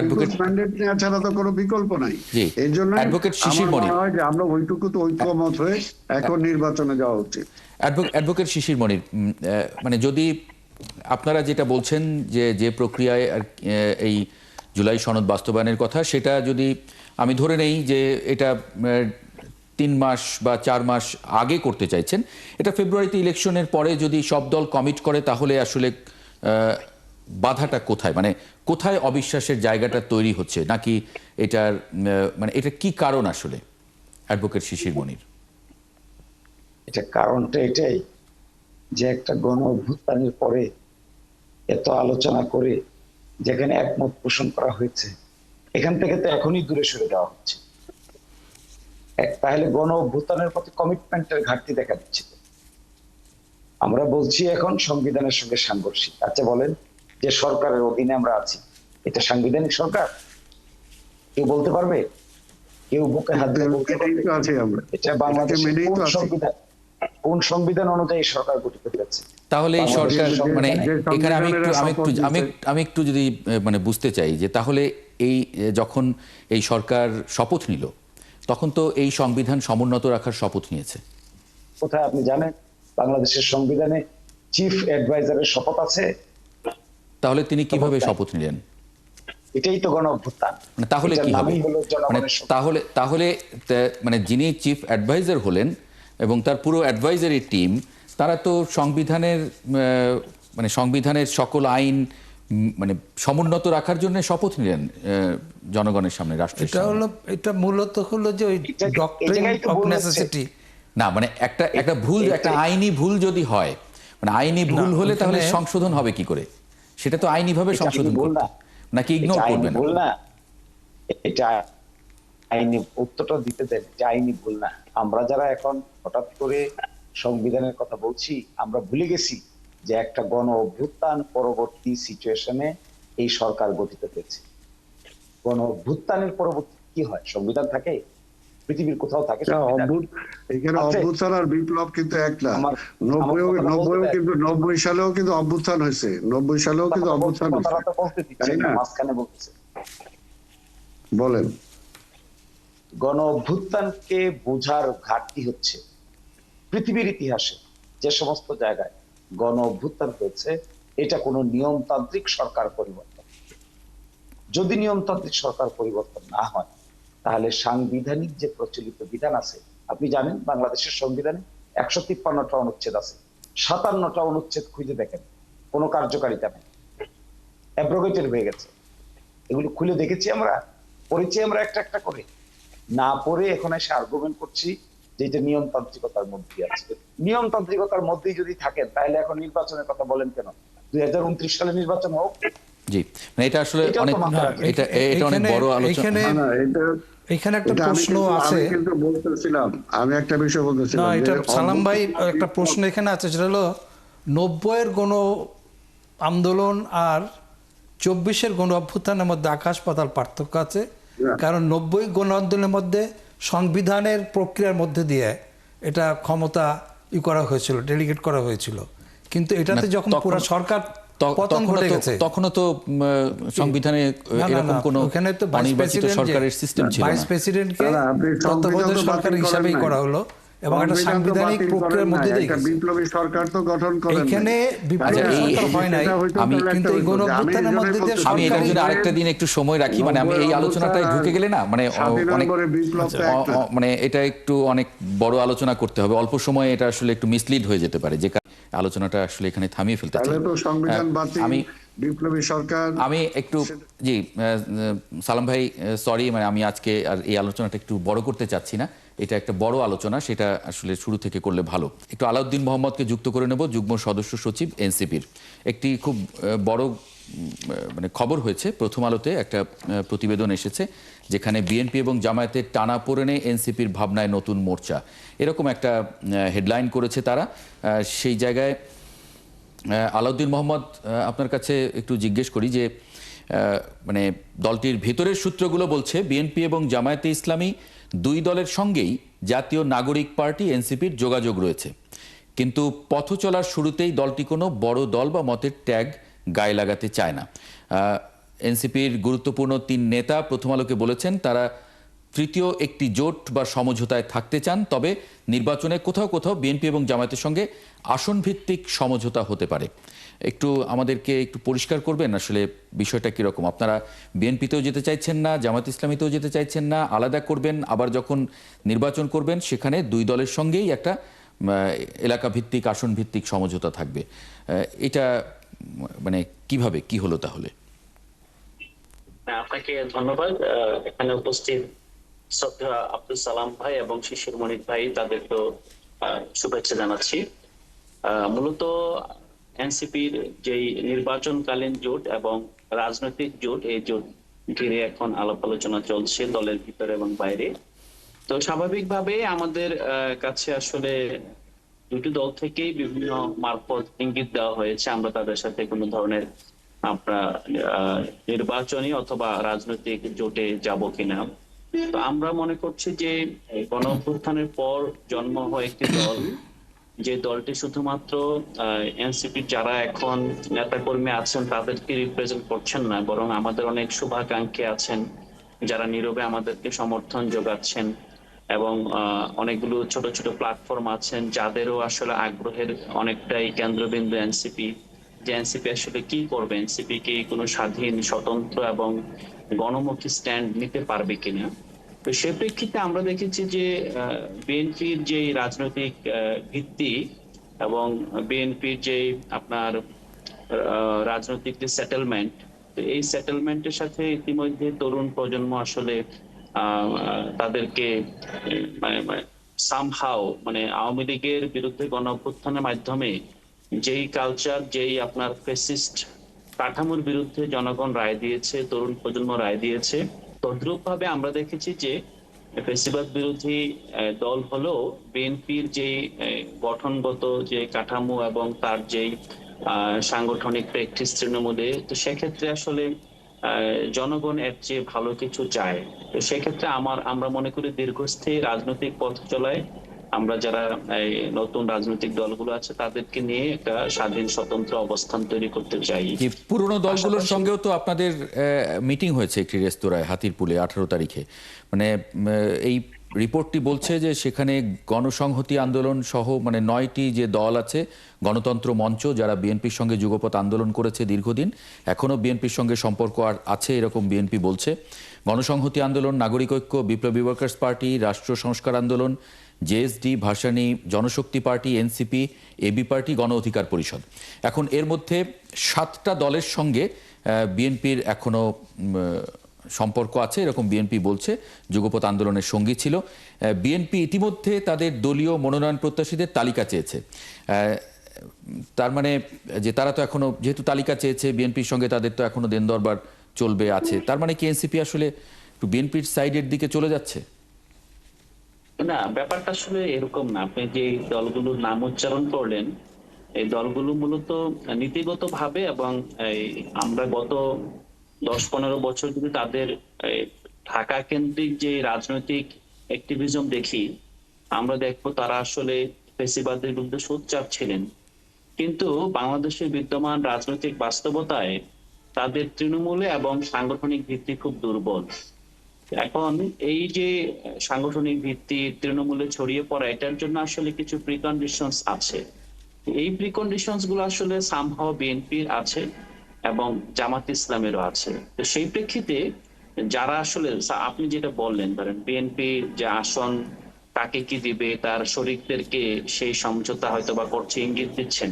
Speaker 4: পিপুলস ম্যান্ডেট নেওয়া ছাড়া তো কোনো বিকল্প নাই। এই জন্য আমার মনে হয় যে আমরা ওইটুকু তো ঐক্যমত হয়ে এখন নির্বাচনে যাওয়া উচিত।
Speaker 1: অ্যাডভোকেট শিশির মনির, মানে যদি আপনারা যেটা বলছেন যে প্রক্রিয়ায় এই জুলাই সনদ বাস্তবায়নের কথা, সেটা যদি আমি ধরে নেই যে এটা 3 মাস বা 4 মাস আগে করতে চাইছেন, এটা ফেব্রুয়ারিতে ইলেকশনের পরে যদি সব দল কমিট করে, তাহলে আসলে বাধাটা কোথায়, মানে কোথায় অবিশ্বাসের জায়গাটা তৈরি হচ্ছে, নাকি এটার মানে এটা কি কারণ আসলে অ্যাডভোকেট শিশির মনির?
Speaker 2: এটা কারণটা এটাই যে একটা গণ অভ্যুত্থানের পরে এত আলোচনা করে যেখানে একমত পোষণ করা হয়েছে, এখান থেকে তো এখনই দূরে সরে দেওয়া হচ্ছে। তাহলে গণ অভ্যুত্থানের প্রতি কমিটমেন্টের ঘাটতি দেখা দিচ্ছে। আমরা বলছি এখন সংবিধানের সঙ্গে সাংঘর্ষিক। আচ্ছা বলেন, যে সরকারের অধীনে আমরা আছি, এটা সাংবিধানিক সরকার? কেউ বলতে পারবে? কেউ বুকে হাত দিয়ে বলতে
Speaker 4: এটাই
Speaker 2: পারবে
Speaker 4: তো আছি আমরা,
Speaker 2: এটা
Speaker 4: এটাকে
Speaker 2: বাংলাদেশের
Speaker 4: মেনেই তো
Speaker 2: কোন
Speaker 4: আছি।
Speaker 2: সংবিধান অনুযায়ী সরকার গঠিত হয়েছে?
Speaker 1: তাহলে এই সরকার
Speaker 2: বাংলাদেশের
Speaker 1: মানে
Speaker 4: যে
Speaker 1: এখানে
Speaker 4: সংবিধানেরা শপথ দিচ্ছে।
Speaker 1: আমি একটু যদি মানে বুঝতে চাই যে তাহলে এই যখন এই সরকার শপথ নিল তখন তো এই সংবিধান সমুন্নত রাখার শপথ নিয়েছে।
Speaker 2: কোথায় আপনি জানেন বাংলাদেশের সংবিধানে চিফ অ্যাডভাইজারের শপথ আছে?
Speaker 1: তাহলে তিনি কিভাবে
Speaker 2: নাই।
Speaker 1: শপথ নিলেন?
Speaker 2: এটাই তো গণ অভ্যুত্থান।
Speaker 1: মানে তাহলে
Speaker 2: এটার
Speaker 1: কি হবে?
Speaker 2: নামই হলো
Speaker 1: মানে
Speaker 2: জনগণের শপথ।
Speaker 1: তাহলে মানে যিনি চিফ অ্যাডভাইজার হলেন এবং তার পুরো অ্যাডভাইজারি টিম তারা তো সংবিধানের মানে সংবিধানের সকল আইন মানে সমুন্নত রাখার জন্য শপথ নিলেন জনগণের সামনে, রাষ্ট্রের
Speaker 3: এটা
Speaker 1: সামনে।
Speaker 3: হলো, এটা মূলত হলো যে ওই
Speaker 2: এই
Speaker 3: ডক্ট্রিন
Speaker 2: জায়গায় তো
Speaker 3: অফ
Speaker 2: ভুল হচ্ছে।
Speaker 3: নেসেসিটি।
Speaker 1: না মানে একটা ভুল, একটা আইনি ভুল যদি হয়, মানে আইনি ভুল
Speaker 3: না,
Speaker 1: হলে তাহলে
Speaker 3: ওখানে-
Speaker 1: সংশোধন হবে কি করে? সেটা তো আইনিভাবে
Speaker 2: এটা
Speaker 1: সংশোধন
Speaker 2: আইনি ভুল
Speaker 1: করতে
Speaker 2: না।
Speaker 1: নাকি ইগনোর
Speaker 2: এটা আইনি
Speaker 1: করবেন?
Speaker 2: ভুল না, এটা আইনি উত্তরটা দিতে দেন, এটা আইনি ভুল না। আমরা যারা এখন হঠাৎ করে সংবিধানের কথা বলছি, আমরা ভুলে গেছি যে একটা গণ অভ্যুত্থান পরবর্তী সিচুয়েশনে এই সরকার গঠিত হয়েছে। গণ অভ্যুত্থানের পরবর্তী কি হয়? সংবিধান থাকে? পৃথিবীর কোথাও থাকে সংবিধান?
Speaker 4: এখানে
Speaker 2: আছে?
Speaker 4: অভ্যুত্থান আর বিপ্লব কিন্তু এক না।
Speaker 2: আমার কথাটা বলতে দেন।
Speaker 4: কিন্তু 90 সালেও কিন্তু অভ্যুত্থান হয়েছে, 90 সালেও কিন্তু অভ্যুত্থান হয়েছে।
Speaker 2: কথাটা তো বলতে দিচ্ছে
Speaker 4: তাই
Speaker 2: না,
Speaker 4: না?
Speaker 2: মাঝখানে বলতেছে।
Speaker 4: বলেন।
Speaker 2: গণ অভ্যুত্থানকে বোঝার ঘাটতি হচ্ছে পৃথিবীর ইতিহাসে যে সমস্ত জায়গায় গণ অভ্যুত্থান হয়েছে, এটা কোনো নিয়মতান্ত্রিক সরকার পরিবর্তন। যদি নিয়মতান্ত্রিক সরকার পরিবর্তন না হয়, তাহলে সাংবিধানিক যে প্রচলিত বিধান আছে, আপনি জানেন বাংলাদেশের সংবিধানে 153টা অনুচ্ছেদ আছে, 57টা অনুচ্ছেদ খুঁজে দেখেন, কোনো কার্যকারিতা নেই, অ্যাব্রোগেটেড হয়ে গেছে। এগুলো খুলে দেখেছি আমরা, পড়েছি আমরা একটা একটা করে, না পড়ে এখন এসে আর্গুমেন্ট করছি যে এটা নিয়মতান্ত্রিকতার মধ্যে আছে। নিয়মতান্ত্রিকতার মধ্যেই যদি থাকেন, তাহলে এখন নির্বাচনের কথা বলেন কেন? 2029 সালে নির্বাচন হোক।
Speaker 1: জি, মানে এটা আসলে
Speaker 2: এটাও তো
Speaker 1: অনেক
Speaker 2: মাথায় রাখতে
Speaker 1: এটা এটা অনেক বড় আলোচনা।
Speaker 3: এখানে
Speaker 4: না,
Speaker 3: এখানে একটা
Speaker 4: এটা
Speaker 3: প্রশ্ন আছে।
Speaker 4: আমি কিন্তু বলতেছিলাম, আমি একটা বিষয়
Speaker 3: না,
Speaker 4: বলতেছিলাম
Speaker 3: এটা
Speaker 4: যে
Speaker 3: সালাম ভাই একটা প্রশ্ন এখানে আছে, সেটা হলো 90-এর গণ আন্দোলন আর 24-এর গণ অভ্যুত্থানের মধ্যে আকাশ পাতাল পার্থক্য আছে। কারণ 90 গণ আন্দোলনের মধ্যে সংবিধানের প্রক্রিয়ার মধ্যে দিয়ে এটা ক্ষমতা করা হয়েছিল, ডেলিগেট করা হয়েছিল, কিন্তু এটাতে যখন পুরো সরকার পতন ঘটে গেছে,
Speaker 1: তখনও তো সংবিধানে এরকম কোনো
Speaker 3: ওখানে তো
Speaker 1: অনির্বাচিত সরকারের সিস্টেম ছিল
Speaker 3: ভাইস
Speaker 1: না।
Speaker 3: প্রেসিডেন্টকে
Speaker 4: না, আপনি
Speaker 3: তত্ত্বাবধায়ক
Speaker 4: সংবিধান তো
Speaker 3: সরকার
Speaker 4: বাতিল
Speaker 3: হিসাবেই
Speaker 4: করেন
Speaker 3: করা
Speaker 4: নাই।
Speaker 3: হলো এবং একটা
Speaker 4: সংবিধান তো
Speaker 3: সাংবিধানিক
Speaker 4: বাতিল
Speaker 3: প্রক্রিয়ার
Speaker 4: করেন
Speaker 3: মধ্যে
Speaker 4: নাই,
Speaker 3: দিয়ে
Speaker 4: একটা
Speaker 3: গেছে।
Speaker 4: বিপ্লবী সরকার তো গঠন করেন নাই।
Speaker 3: এখানে বিপ্লবী
Speaker 1: আচ্ছা,
Speaker 3: সরকার হয় নাই, কিন্তু এই গণ অভ্যুত্থানের মধ্যে দিয়ে
Speaker 1: আমি এটার জন্য
Speaker 3: সরকারি
Speaker 1: আরেকটা দিন একটু সময় রাখি, মানে আমি এই আলোচনাটায় ঢুকে গেলে না মানে অনেক মানে এটা একটু অনেক বড় আলোচনা করতে হবে, অল্প সময়ে এটা আসলে একটু মিসলিড হয়ে যেতে পারে, যে আলোচনাটা আসলে এখানে থামিয়ে ফেলতে চাই।
Speaker 4: তাহলে তো সংবিধান বাতিল,
Speaker 1: আমি
Speaker 4: বিপ্লবী সরকার।
Speaker 1: আমি একটু জি সালাম ভাই, সরি, মানে আমি আজকে আর এই আলোচনাটা একটু বড় করতে চাচ্ছি না, এটা একটা বড় আলোচনা, সেটা আসলে শুরু থেকে করলে ভালো। একটু আলাউদ্দিন মোহাম্মদকে যুক্ত করে নেব, যুগ্ম সদস্য সচিব এনসিপির। একটি খুব বড় মানে খবর হয়েছে, প্রথম আলোতে একটা প্রতিবেদন এসেছে যেখানে বিএনপি এবং জামায়াতের টানাপোড়েনে এনসিপির ভাবনায় নতুন মোর্চা, এরকম একটা হেডলাইন করেছে তারা। সেই জায়গায় আলাউদ্দিন মোহাম্মদ, আপনার কাছে একটু জিজ্ঞেস করি যে মানে দলটির ভেতরের সূত্রগুলো বলছে বিএনপি এবং জামায়াতে ইসলামী দুই দলের সঙ্গেই জাতীয় নাগরিক পার্টি এনসিপির যোগাযোগ রয়েছে, কিন্তু পথ চলার শুরুতেই দলটি কোনো বড় দল বা মতের ট্যাগ গায়ে লাগাতে চায় না। এনসিপির গুরুত্বপূর্ণ 3 নেতা প্রথম আলোকে বলেছেন তারা তৃতীয় একটি জোট বা সমঝোতায় থাকতে চান, তবে নির্বাচনে কোথাও কোথাও বিএনপি এবং জামায়াতের সঙ্গে আসন ভিত্তিক সমঝোতা হতে পারে। একটু আমাদেরকে একটু পরিষ্কার করবেন আসলে বিষয়টা কিরকম? আপনারা বিএনপিতেও যেতে চাইছেন না, জামায়াত ইসলামীতেও যেতে চাইছেন না, আলাদা করবেন, আবার যখন নির্বাচন করবেন সেখানে দুই দলের সঙ্গেই একটা এলাকা ভিত্তিক আসন ভিত্তিক সমঝোতা থাকবে। এটা মানে কিভাবে কি হলো তাহলে?
Speaker 5: আপনাকে ধন্যবাদ। এখানে উপস্থিত শ্রদ্ধা আব্দুল সালাম ভাই এবং শিশির মনির ভাই, তাদেরকে শুভেচ্ছা জানাচ্ছি। মূলত এনসিপির যেই নির্বাচনকালীন জোট এবং রাজনৈতিক জোট, এই জোট ঘিরে এখন আলাপ আলোচনা চলছে দলের ভিতরে এবং বাইরে। তো স্বাভাবিকভাবে আমাদের কাছে আসলে দুটি দল থেকেই বিভিন্ন মারফত ইঙ্গিত দেওয়া হয়েছে আমরা তাদের সাথে কোনো ধরনের আমরা নির্বাচনী অথবা রাজনৈতিক জোটে যাব কিনা। তো আমরা মনে করছি যে এই গণ অভ্যুত্থানের পর জন্ম হয় একটি দল, যে দলটি শুধুমাত্র এনসিপির যারা এখন নেতাকর্মী আছেন তাদেরকে রিপ্রেজেন্ট করছেন না, বরং আমাদের অনেক শুভাকাঙ্ক্ষী আছেন যারা নীরবে আমাদেরকে সমর্থন যোগাচ্ছেন, এবং অনেকগুলো ছোট ছোট প্ল্যাটফর্ম আছেন যাদেরও আসলে আগ্রহের অনেকটাই কেন্দ্রবিন্দু এনসিপি, যে এনসিপি আসলে কি করবে, এনসিপি কি কোনো স্বাধীন, স্বতন্ত্র এবং গণমুখী স্ট্যান্ড নিতে পারবে কিনা। তো সে প্রেক্ষিতে আমরা দেখেছি যে বিএনপির যে রাজনৈতিক ভিত্তি এবং বিএনপির যে আপনার রাজনৈতিক যে সেটেলমেন্ট, তো এই সেটেলমেন্টের সাথে ইতিমধ্যে তরুণ প্রজন্ম আসলে তাদেরকে সামহাও মানে আওয়ামী লীগের বিরুদ্ধে গণ অভ্যুত্থানের মাধ্যমে যেই কালচার, যেই আপনার ফেসিস্ট কাঠামোর বিরুদ্ধে জনগণ রায় দিয়েছে, তরুণ প্রজন্ম রায় দিয়েছে, তদ্রূপ ভাবে আমরা দেখেছি যে ফেসিবাদ বিরোধী দল হলো বিএনপির যে গঠনগত যে কাঠামো এবং তার যেই সাংগঠনিক প্র্যাকটিস তৃণমূলে, তো সেক্ষেত্রে আসলে জনগণ এর চেয়ে ভালো কিছু চায়। তো সেক্ষেত্রে আমরা মনে করি দীর্ঘস্থায়ী রাজনৈতিক পথ চলায় আমরা যারা এই নতুন রাজনৈতিক দলগুলো আছে তাদেরকে নিয়ে একটা স্বাধীন স্বতন্ত্র অবস্থান তৈরি করতে চাই।
Speaker 1: কি পুরনো দলগুলোর সঙ্গেও তো আপনাদের মিটিং হয়েছে একটি রেস্তোরাঁয় হাতিরপুলে 18 তারিখে, মানে এই রিপোর্টটি বলছে যে সেখানে গণসংহতি আন্দোলন সহ মানে 9টি যে দল আছে, গণতন্ত্র মঞ্চ, যারা বিএনপির সঙ্গে যুগপৎ আন্দোলন করেছে দীর্ঘদিন, এখনও বিএনপির সঙ্গে সম্পর্ক আর আছে এরকম বিএনপি বলছে। গণসংহতি আন্দোলন, নাগরিক ঐক্য, বিপ্লবী ওয়ার্কার্স পার্টি, রাষ্ট্র সংস্কার আন্দোলন, জেএসডি, ভাসানী, জনশক্তি পার্টি, এনসিপি, এবি পার্টি, গণ অধিকার পরিষদ। এখন এর মধ্যে 7টা দলের সঙ্গে বিএনপির এখনো সম্পর্ক আছে এরকম বিএনপি বলছে, যুগপৎ আন্দোলনের সঙ্গী ছিল। বিএনপি ইতিমধ্যে তাদের দলীয় মনোনয়ন প্রত্যাশীদের তালিকা চেয়েছে। তার মানে যে তারা তো এখনো যেহেতু তালিকা চেয়েছে, বিএনপির সঙ্গে তাদের তো এখনো দেন দরবার চলবে আছে, তার মানে কি এনসিপি আসলে বিএনপির সাইডের দিকে চলে যাচ্ছে?
Speaker 5: না, ব্যাপারটা আসলে এরকম না। আপনি যে দলগুলোর নাম উচ্চারণ করলেন, এই দলগুলো মূলত নীতিগত ভাবে এবং আমরা গত 10-15 বছর যদি তাদের ঢাকা কেন্দ্রিক যে রাজনৈতিক অ্যাক্টিভিজম দেখি, আমরা দেখবো তারা আসলে ফেসিবাদের বিরুদ্ধে সোচ্চার ছিলেন। কিন্তু বাংলাদেশের বিদ্যমান রাজনৈতিক বাস্তবতায় তাদের তৃণমূলে এবং সাংগঠনিক ভিত্তি খুব দুর্বল। এখন এই যে সাংগঠনিক ভিত্তি তৃণমূলে ছড়িয়ে পড়া, এটার জন্য আসলে কিছু প্রিকন্ডিশনস আছে। এই প্রিকন্ডিশনস গুলো আসলে সামহাও বিএনপির আছে এবং জামাত ইসলামেরও আছে। তো সেই প্রেক্ষিতে যারা আসলে আপনি যেটা বললেন, ধরেন বিএনপি যে আসন কাকে কি দিবে, তার শরিকদেরকে সেই সমঝোতা হয়তো বা করছে, ইঙ্গিত দিচ্ছেন,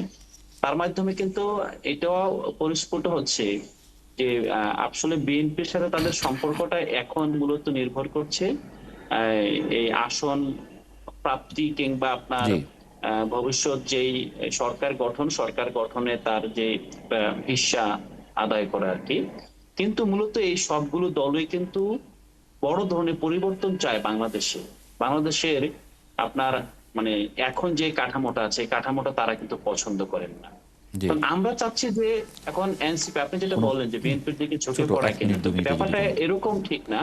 Speaker 5: তার মাধ্যমে কিন্তু এটাও পরিস্ফুট হচ্ছে যে আসলে বিএনপির সাথে তাদের সম্পর্কটা এখন মূলত নির্ভর করছে এই আসন প্রাপ্তি কিংবা আপনার ভবিষ্যৎ যেই সরকার গঠনে তার যে হিস্সা আদায় করা আর কি। কিন্তু মূলত এই সবগুলো দলই কিন্তু বড় ধরনের পরিবর্তন চায় বাংলাদেশের আপনার মানে এখন যে কাঠামোটা আছে, কাঠামোটা তারা কিন্তু পছন্দ করেন না। আমরা চাচ্ছি যে এখন এনসিপি, আপনি যেটা বললেন যে বিএনপির দিকে ঝুঁকে পড়া কিনা, ব্যাপারটা এরকম ঠিক না।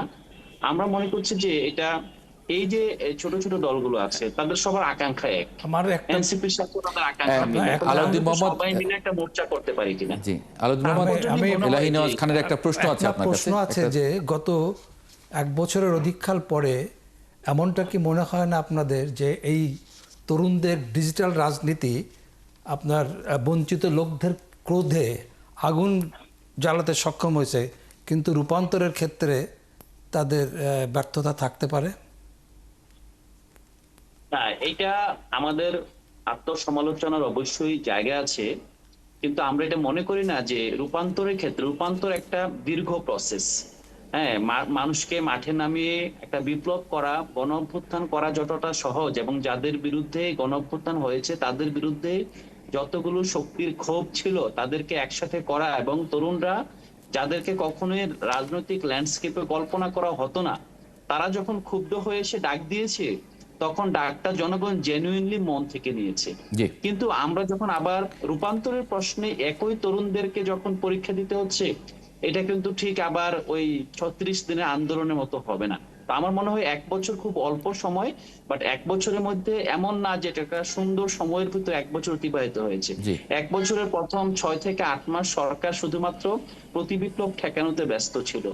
Speaker 5: আমরা মনে করছি যে এটা এই যে ছোট ছোট দলগুলো আছে তাদের সবার আকাঙ্ক্ষা এক,
Speaker 3: আমার একটা
Speaker 5: এনসিপির সাথে তাদের আকাঙ্ক্ষা মিলে,
Speaker 1: আলাউদ্দিন মোহাম্মদ
Speaker 5: সবাই মিলে একটা মোর্চা করতে পারি কিনা।
Speaker 1: জি, আলাউদ্দিন মোহাম্মদ এলাহি নওয়াজ খানের একটা প্রশ্ন আছে আপনার কাছে।
Speaker 3: প্রশ্ন আছে যে গত 1 বছরের অধিককাল পরে এমনটা কি মনে হয় না আপনাদের যে এই তরুণদের ডিজিটাল রাজনীতি আপনার বঞ্চিত লোকদের ক্রোধে আগুন জ্বালাতে সক্ষম হয়েছে, কিন্তু রূপান্তরের ক্ষেত্রে তাদের ব্যর্থতা থাকতে পারে?
Speaker 5: না, এটা আমাদের আত্মসমালোচনার অবশ্যই জায়গা আছে, কিন্তু আমরা এটা মনে করি না যে রূপান্তরের ক্ষেত্রে, রূপান্তর একটা দীর্ঘ প্রসেস। হ্যাঁ, মানুষকে মাঠে নামিয়ে একটা বিপ্লব করা, গণ অভ্যুত্থান করা যতটা সহজ, এবং যাদের বিরুদ্ধে গণ অভ্যুত্থান হয়েছে তাদের বিরুদ্ধে যতগুলো শক্তির ক্ষোভ ছিল তাদেরকে একসাথে করা, এবং তরুণরা যাদেরকে কখনোই রাজনৈতিক ল্যান্ডস্কেপে কল্পনা করা হতো না, তারা যখন ক্ষুব্ধ হয়ে এসে ডাক দিয়েছে, তখন ডাকটা জনগণ জেনুইনলি মন থেকে নিয়েছে। কিন্তু আমরা যখন আবার রূপান্তরের প্রশ্নে একই তরুণদেরকে যখন পরীক্ষা দিতে হচ্ছে, এটা কিন্তু ঠিক আবার ওই 36 দিনের আন্দোলনের মতো হবে না। তো আমার মনে হয় 1 বছর খুব অল্প সময়, বাট 1 বছরের মধ্যে এমন না যে এটা একটা সুন্দর সময়ের ভিতরে 1 বছর অতিবাহিত হয়েছে।
Speaker 1: জি
Speaker 5: 1 বছরের প্রথম 6 থেকে 8 মাস সরকার শুধুমাত্র প্রতিবিপ্লব ঠেকানোতে ব্যস্ত ছিল।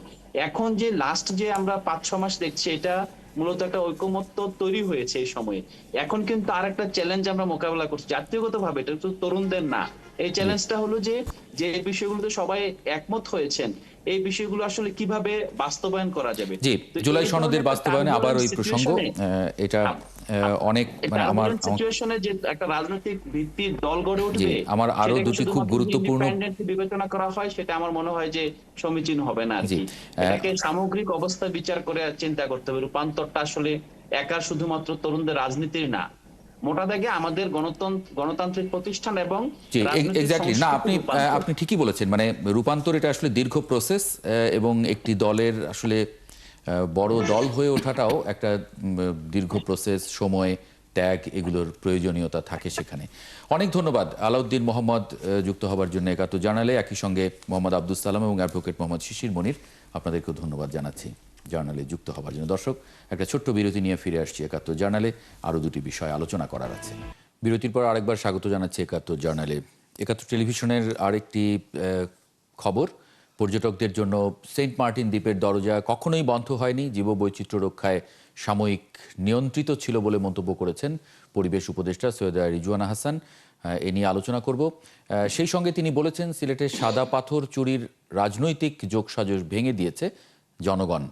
Speaker 5: এখন যে লাস্ট যে আমরা 5-6 মাস দেখছি, এটা মূলত একটা ঐকমত্য তৈরি হয়েছে এই সময়ে। এখন কিন্তু আর একটা চ্যালেঞ্জ আমরা মোকাবেলা করছি জাতীয়গতভাবে, এটা তো তরুণদের না। এই
Speaker 1: জি
Speaker 5: চ্যালেঞ্জটা হলো যে যে বিষয়গুলোতে সবাই একমত হয়েছেন, এই বিষয়গুলো আসলে কিভাবে বাস্তবায়ন করা যাবে।
Speaker 1: জি
Speaker 5: তো
Speaker 1: জুলাই
Speaker 5: এই ধরনের
Speaker 1: সনদের
Speaker 5: একটা
Speaker 1: বাস্তবায়নে আবার ওই প্রসঙ্গ, এটা অনেক মানে
Speaker 5: সিচুয়েশনে যে একটা রাজনৈতিক ভিত্তির দল গড়ে
Speaker 1: জি
Speaker 5: উঠবে,
Speaker 1: আমার আরো
Speaker 5: সেটাকে
Speaker 1: দুটি খুব
Speaker 5: শুধুমাত্র
Speaker 1: গুরুত্বপূর্ণ,
Speaker 5: ইন্ডিপেন্ডেন্ট বিবেচনা করা হয়, সেটা আমার মনে হয় যে সমীচীন হবে না আর
Speaker 1: জি
Speaker 5: কি। এটাকে সামগ্রিক অবস্থা বিচার করে চিন্তা করতে হবে। রূপান্তরটা আসলে একা শুধুমাত্র তরুণদের রাজনীতির না, মোটা দাগে আমাদের গণতান্ত্রিক প্রতিষ্ঠান এবং
Speaker 1: জি
Speaker 5: রাজনৈতিক
Speaker 1: এক্স্যাক্টলি না,
Speaker 5: সংস্কৃতির রূপান্তর।
Speaker 1: আপনি ঠিকই বলেছেন, মানে রূপান্তর এটা আসলে দীর্ঘ প্রসেস, এবং একটি দলের আসলে বড় দল হয়ে ওঠাটাও একটা দীর্ঘ প্রসেস, সময়, ত্যাগ, এগুলোর প্রয়োজনীয়তা থাকে সেখানে। অনেক ধন্যবাদ আলাউদ্দিন মোহাম্মদ যুক্ত হবার জন্য ৭১ জার্নালে, একই সঙ্গে মোহাম্মদ আব্দুস সালাম এবং অ্যাডভোকেট মোহাম্মদ শিশির মনির, আপনাদেরকেও ধন্যবাদ জানাচ্ছি জার্নালে যুক্ত হবার জন্য। দর্শক, একটা ছোট্ট বিরতি নিয়ে ফিরে আসছি ৭১ জার্নালে, আরও দুটি বিষয় আলোচনা করার আছে। বিরতির পর আরেকবার স্বাগত জানাচ্ছি ৭১ জার্নালে। ৭১ টেলিভিশনের আরেকটি খবর, পর্যটকদের জন্য সেন্ট মার্টিন দ্বীপের দরজা কখনোই বন্ধ হয়নি, জীববৈচিত্র্য রক্ষায় সাময়িক নিয়ন্ত্রিত ছিল বলে মন্তব্য করেছেন পরিবেশ উপদেষ্টা সৈয়দা রিজওয়ানা হাসান। এ নিয়ে আলোচনা করব। সেই সঙ্গে তিনি বলেছেন, সিলেটের সাদা পাথর চুরির রাজনৈতিক যোগসাজশ ভেঙে দিয়েছে জনগণ।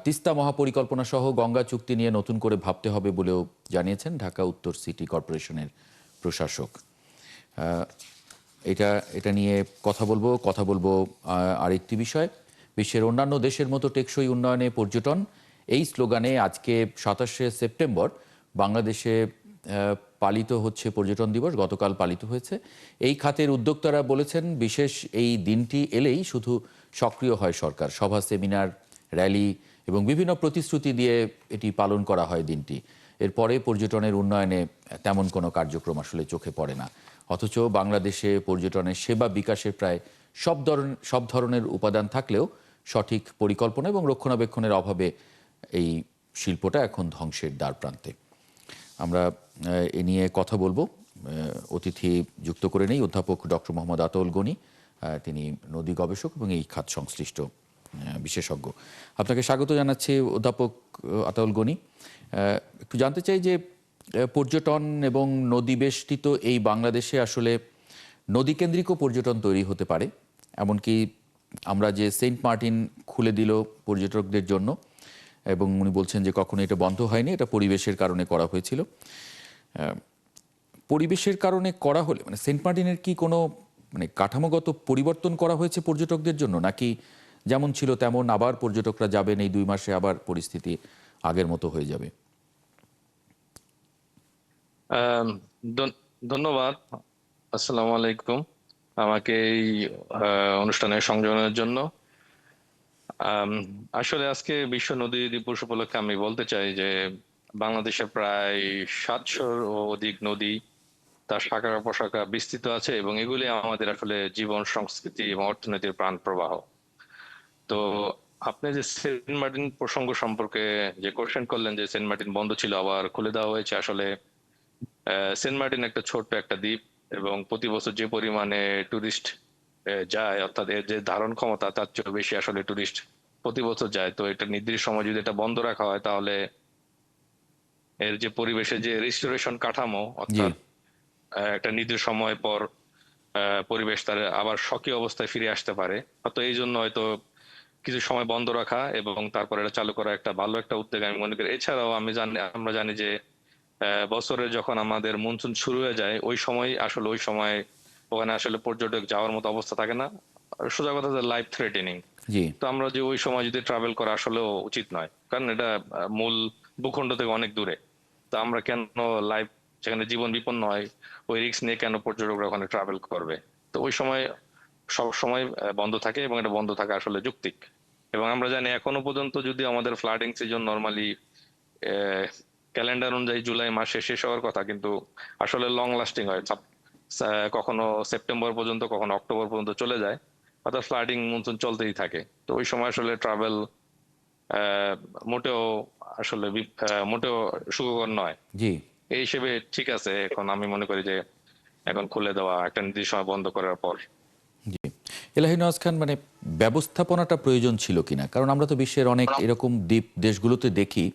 Speaker 1: তিস্তা মহাপরিকল্পনা সহ গঙ্গা চুক্তি নিয়ে নতুন করে ভাবতে হবে বলেও জানিয়েছেন ঢাকা উত্তর সিটি কর্পোরেশনের প্রশাসক। এটা নিয়ে কথা বলবো আরেকটি বিষয়, বিশ্বের অন্যান্য দেশের মতো টেকসই উন্নয়নে পর্যটন, এই স্লোগানে আজকে ২৭শে সেপ্টেম্বর বাংলাদেশে পালিত হচ্ছে পর্যটন দিবস। গতকাল পালিত হয়েছে। এই খাতের উদ্যোক্তারা বলেছেন, বিশেষ এই দিনটি এলেই শুধু সক্রিয় হয় সরকার, সভা, সেমিনার, র্যালি এবং বিভিন্ন প্রতিশ্রুতি দিয়ে এটি পালন করা হয় দিনটি। এরপরে পর্যটনের উন্নয়নে তেমন কোনো কার্যক্রম আসলে চোখে পড়ে না। অথচ বাংলাদেশে পর্যটনের সেবা বিকাশের প্রায় সব ধরনের উপাদান থাকলেও সঠিক পরিকল্পনা এবং রক্ষণাবেক্ষণের অভাবে এই শিল্পটা এখন ধ্বংসের দ্বারপ্রান্তে। আমরা এ নিয়ে কথা বলবো। অতিথি যুক্ত করে নেই অধ্যাপক ডক্টর মোহাম্মদ আতাউল গনি, তিনি নদী গবেষক এবং এই খাত সংশ্লিষ্ট বিশেষজ্ঞ। আপনাকে স্বাগত জানাচ্ছি অধ্যাপক আতাউল গনি। একটু জানতে চাই যে পর্যটন এবং নদী বেষ্টিত এই বাংলাদেশে আসলে নদীকেন্দ্রিকও পর্যটন তৈরি হতে পারে, এমনকি আমরা যে সেন্ট মার্টিন খুলে দিল পর্যটকদের জন্য, এবং উনি বলছেন যে কখনো এটা বন্ধ হয়নি, এটা পরিবেশের কারণে করা হয়েছিল। পরিবেশের কারণে করা হলে মানে সেন্ট মার্টিনের কি কোনো মানে কাঠামোগত পরিবর্তন করা হয়েছে পর্যটকদের জন্য, নাকি যেমন ছিল তেমন আবার পর্যটকরা যাবেন, এই 2 মাসে আবার পরিস্থিতি আগের মতো হয়ে যাবে?
Speaker 6: ধন্যবাদ। আসসালামু আলাইকুম, আমাকে এই অনুষ্ঠানে সংযোজনের জন্য। আসলে আজকে বিশ্ব নদী দিবস উপলক্ষে আমি বলতে চাই যে বাংলাদেশে প্রায় 700-র অধিক নদী, তার শাখা প্রশাখা বিস্তৃত আছে এবং এগুলি আমাদের আসলে জীবন, সংস্কৃতি এবং অর্থনীতির প্রাণ প্রবাহ। তো আপনি যে সেন্ট মার্টিন প্রসঙ্গ সম্পর্কে যে কোশ্চেন করলেন যে সেন্ট মার্টিন বন্ধ ছিল আবার খুলে দেওয়া হয়েছে, আসলে সেন্ট মার্টিন একটা ছোট্ট একটা দ্বীপ এবং প্রতি বছর যে পরিমাণে টুরিস্ট যায়, অর্থাৎ এর যে ধারণ ক্ষমতা তার চেয়ে বেশি আসলে টুরিস্ট প্রতি বছর যায়। তো এটা নির্দিষ্ট সময় যদি এটা বন্ধ রাখা হয়, তাহলে এর যে পরিবেশের যে রিস্টোরেশন কাঠামো,
Speaker 1: জি
Speaker 6: অর্থাৎ একটা নির্দিষ্ট সময় পর পরিবেশ তার আবার স্বকীয় অবস্থায় ফিরে আসতে পারে। তো এই জন্য হয়তো কিছু সময় বন্ধ রাখা এবং তারপর এটা চালু করা একটা ভালো একটা উদ্যোগ আমি মনে করি। এছাড়াও আমরা জানি যে বছরে যখন আমাদের মনসুন শুরু হয়ে যায়, ওই সময় ওখানে আসলে পর্যটক যাওয়ার মতো অবস্থা থাকে না। সোজা কথা, লাইফ থ্রেটেনিং।
Speaker 1: জি
Speaker 6: তো আমরা যে ওই সময় যদি ট্রাভেল করা আসলেও উচিত নয়, কারণ এটা মূল ভূখণ্ড থেকে অনেক দূরে। তো আমরা কেন লাইফ, যেখানে জীবন বিপন্ন হয়, ওই রিস্ক নিয়ে কেন পর্যটকরা ওখানে ট্রাভেল করবে? তো ওই সময় সব সময় বন্ধ থাকে এবং এটা বন্ধ থাকা আসলে যৌক্তিক। এবং আমরা জানি এখনো পর্যন্ত যদি আমাদের ফ্লাডিং সিজন নর্মালি ক্যালেন্ডার অনুযায়ী জুলাই মাসে শেষ হওয়ার কথা, কিন্তু আসলে লং লাস্টিং হয়। কখনো সেপ্টেম্বর পর্যন্ত, কখনো অক্টোবর পর্যন্ত চলে যায়, অর্থাৎ ফ্লাডিং মনসুন চলতেই থাকে। তো ওই সময় আসলে ট্রাভেল মোটেও আসলে মোটেও সুখকর নয়।
Speaker 1: জি।
Speaker 6: এই হিসেবে ঠিক আছে, এখন আমি মনে করি যে এখন খুলে দেওয়া একটা নির্দিষ্ট সময় বন্ধ করার পর।
Speaker 1: জি। এলাহি নওয়াজ খান, মানে ব্যবস্থাপনাটা প্রয়োজন ছিল কিনা? কারণ আমরা তো বিশ্বের অনেক এরকম দ্বীপ দেশগুলোতে দেখি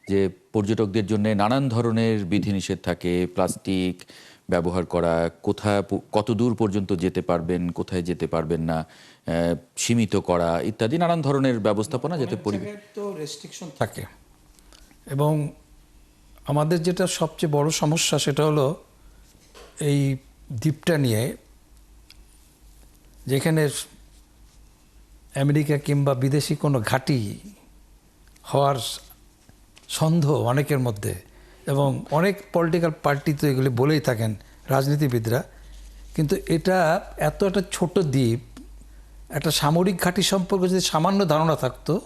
Speaker 1: যে পর্যটকদের জন্য নানান ধরনের বিধিনিষেধ থাকে, প্লাস্টিক ব্যবহার করা, কত দূর পর্যন্ত যেতে পারবেন, কোথায় যেতে পারবেন না, সীমিত করা ইত্যাদি নানান ধরনের ব্যবস্থাপনা, যাতে
Speaker 3: অনেক জায়গায় তো রেস্ট্রিকশন থাকে। এবং আমাদের যেটা সবচেয়ে বড় সমস্যা সেটা হলো এই দ্বীপটা নিয়ে, যেখানে আমেরিকা কিংবা বিদেশি কোনো ঘাঁটি হওয়ার সন্দেহ অনেকের মধ্যে, এবং অনেক পলিটিক্যাল পার্টি তো এগুলি বলেই থাকেন, রাজনীতিবিদরা। কিন্তু এটা এত একটা ছোট দ্বীপ, একটা সামরিক ঘাঁটি সম্পর্কে যদি সামান্য ধারণা থাকতো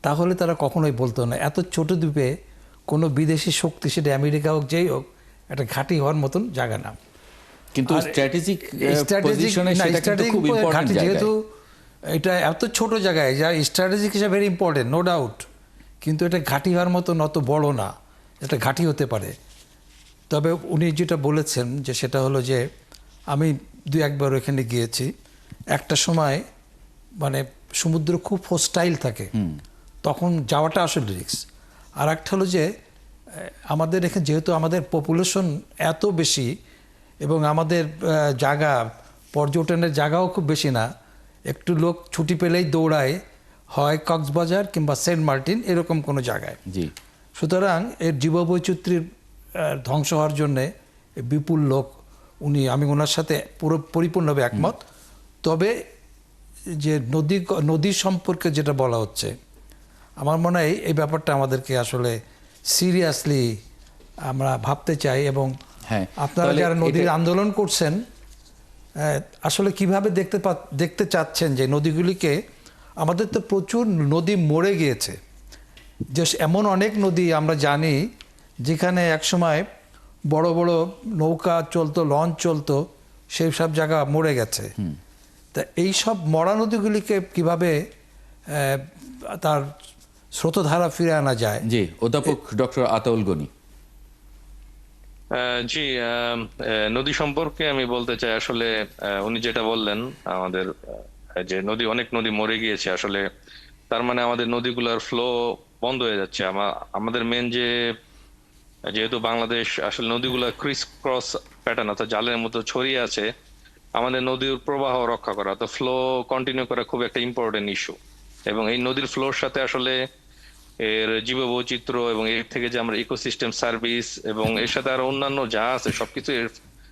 Speaker 3: তাহলে তারা কখনোই বলতো না এত ছোট দ্বীপে কোনো বিদেশি শক্তি, সেটা আমেরিকা হোক যেই হোক, একটা ঘাঁটি হওয়ার মতন জায়গা না।
Speaker 1: কিন্তু
Speaker 3: আর
Speaker 1: স্ট্র্যাটেজিক
Speaker 3: strategic-
Speaker 1: পজিশনে
Speaker 3: না,
Speaker 1: সেটা কিন্তু
Speaker 3: strategic
Speaker 1: খুব ইম্পর্টেন্ট
Speaker 3: ঘাঁটি,
Speaker 1: জায়গা।
Speaker 3: যেহেতু এটা এত ছোট জায়গায়, যা স্ট্র্যাটেজিক হিসাবে ভেরি ইম্পর্টেন্ট, নো ডাউট। কিন্তু এটা ঘাঁটি হওয়ার মতো অত বড় না, এটা ঘাঁটি হতে পারে। তবে উনি যেটা বলেছেন যে সেটা হলো যে আমি দুই একবার ওখানে গিয়েছি, একটা সময় মানে সমুদ্র খুব হোস্টাইল থাকে, তখন যাওয়াটা আসলে রিস্ক। আর একটা হলো যে আমাদের এখানে যেহেতু আমাদের পপুলেশন এত বেশি এবং আমাদের জায়গা, পর্যটনের জায়গাও খুব বেশি না, একটু লোক ছুটি পেলেই দৌড়ায় হয় কক্সবাজার কিংবা সেন্ট মার্টিন, এরকম কোনো জায়গায়।
Speaker 1: জি।
Speaker 3: সুতরাং এর জীববৈচিত্র্যের ধ্বংস হওয়ার জন্যে বিপুল লোক, আমি ওনার সাথে পুরো পরিপূর্ণভাবে একমত। তবে যে নদী সম্পর্কে যেটা বলা হচ্ছে, আমার মনে হয় এই ব্যাপারটা আমাদেরকে আসলে সিরিয়াসলি আমরা ভাবতে চাই। এবং
Speaker 1: হ্যাঁ,
Speaker 3: আপনারা
Speaker 1: তাহলে
Speaker 3: যারা নদীর
Speaker 1: এটা-
Speaker 3: আন্দোলন করছেন, আসলে কিভাবে দেখতে চাচ্ছেন যে নদীগুলিকে, আমাদের তো প্রচুর নদী মরে গিয়েছে, যে এমন অনেক নদী আমরা জানি যেখানে একসময় বড় বড় নৌকা চলতো, লঞ্চ চলতো, সেই সব জায়গা মরে গেছে। তা এই সব মরা নদীগুলিকে কিভাবে তার স্রোতধারা ফিরে আনা যায়?
Speaker 1: জি, অধ্যাপক ডক্টর আতাউল গনি।
Speaker 6: জি, নদী সম্পর্কে আমি বলতে চাই আসলে উনি যেটা বললেন আমাদের যে অনেক নদী মরে গিয়েছে, আসলে তার মানে আমাদের নদীগুলোর ফ্লো বন্ধ হয়ে যাচ্ছে। আমাদের মেন যেহেতু বাংলাদেশ আসলে নদীগুলো ক্রিস ক্রস প্যাটার্ন অর্থাৎ জালের মতো ছড়িয়ে আছে, আমাদের নদীর প্রবাহ রক্ষা করা, তো ফ্লো কন্টিনিউ করা খুব একটা ইম্পর্টেন্ট ইস্যু। এবং এই নদীর ফ্লোর সাথে আসলে এর জীববৈচিত্র্য এবং এর থেকে যে আমরা ইকোসিস্টেম সার্ভিস এবং এর সাথে আরো অন্যান্য যা আছে সবকিছু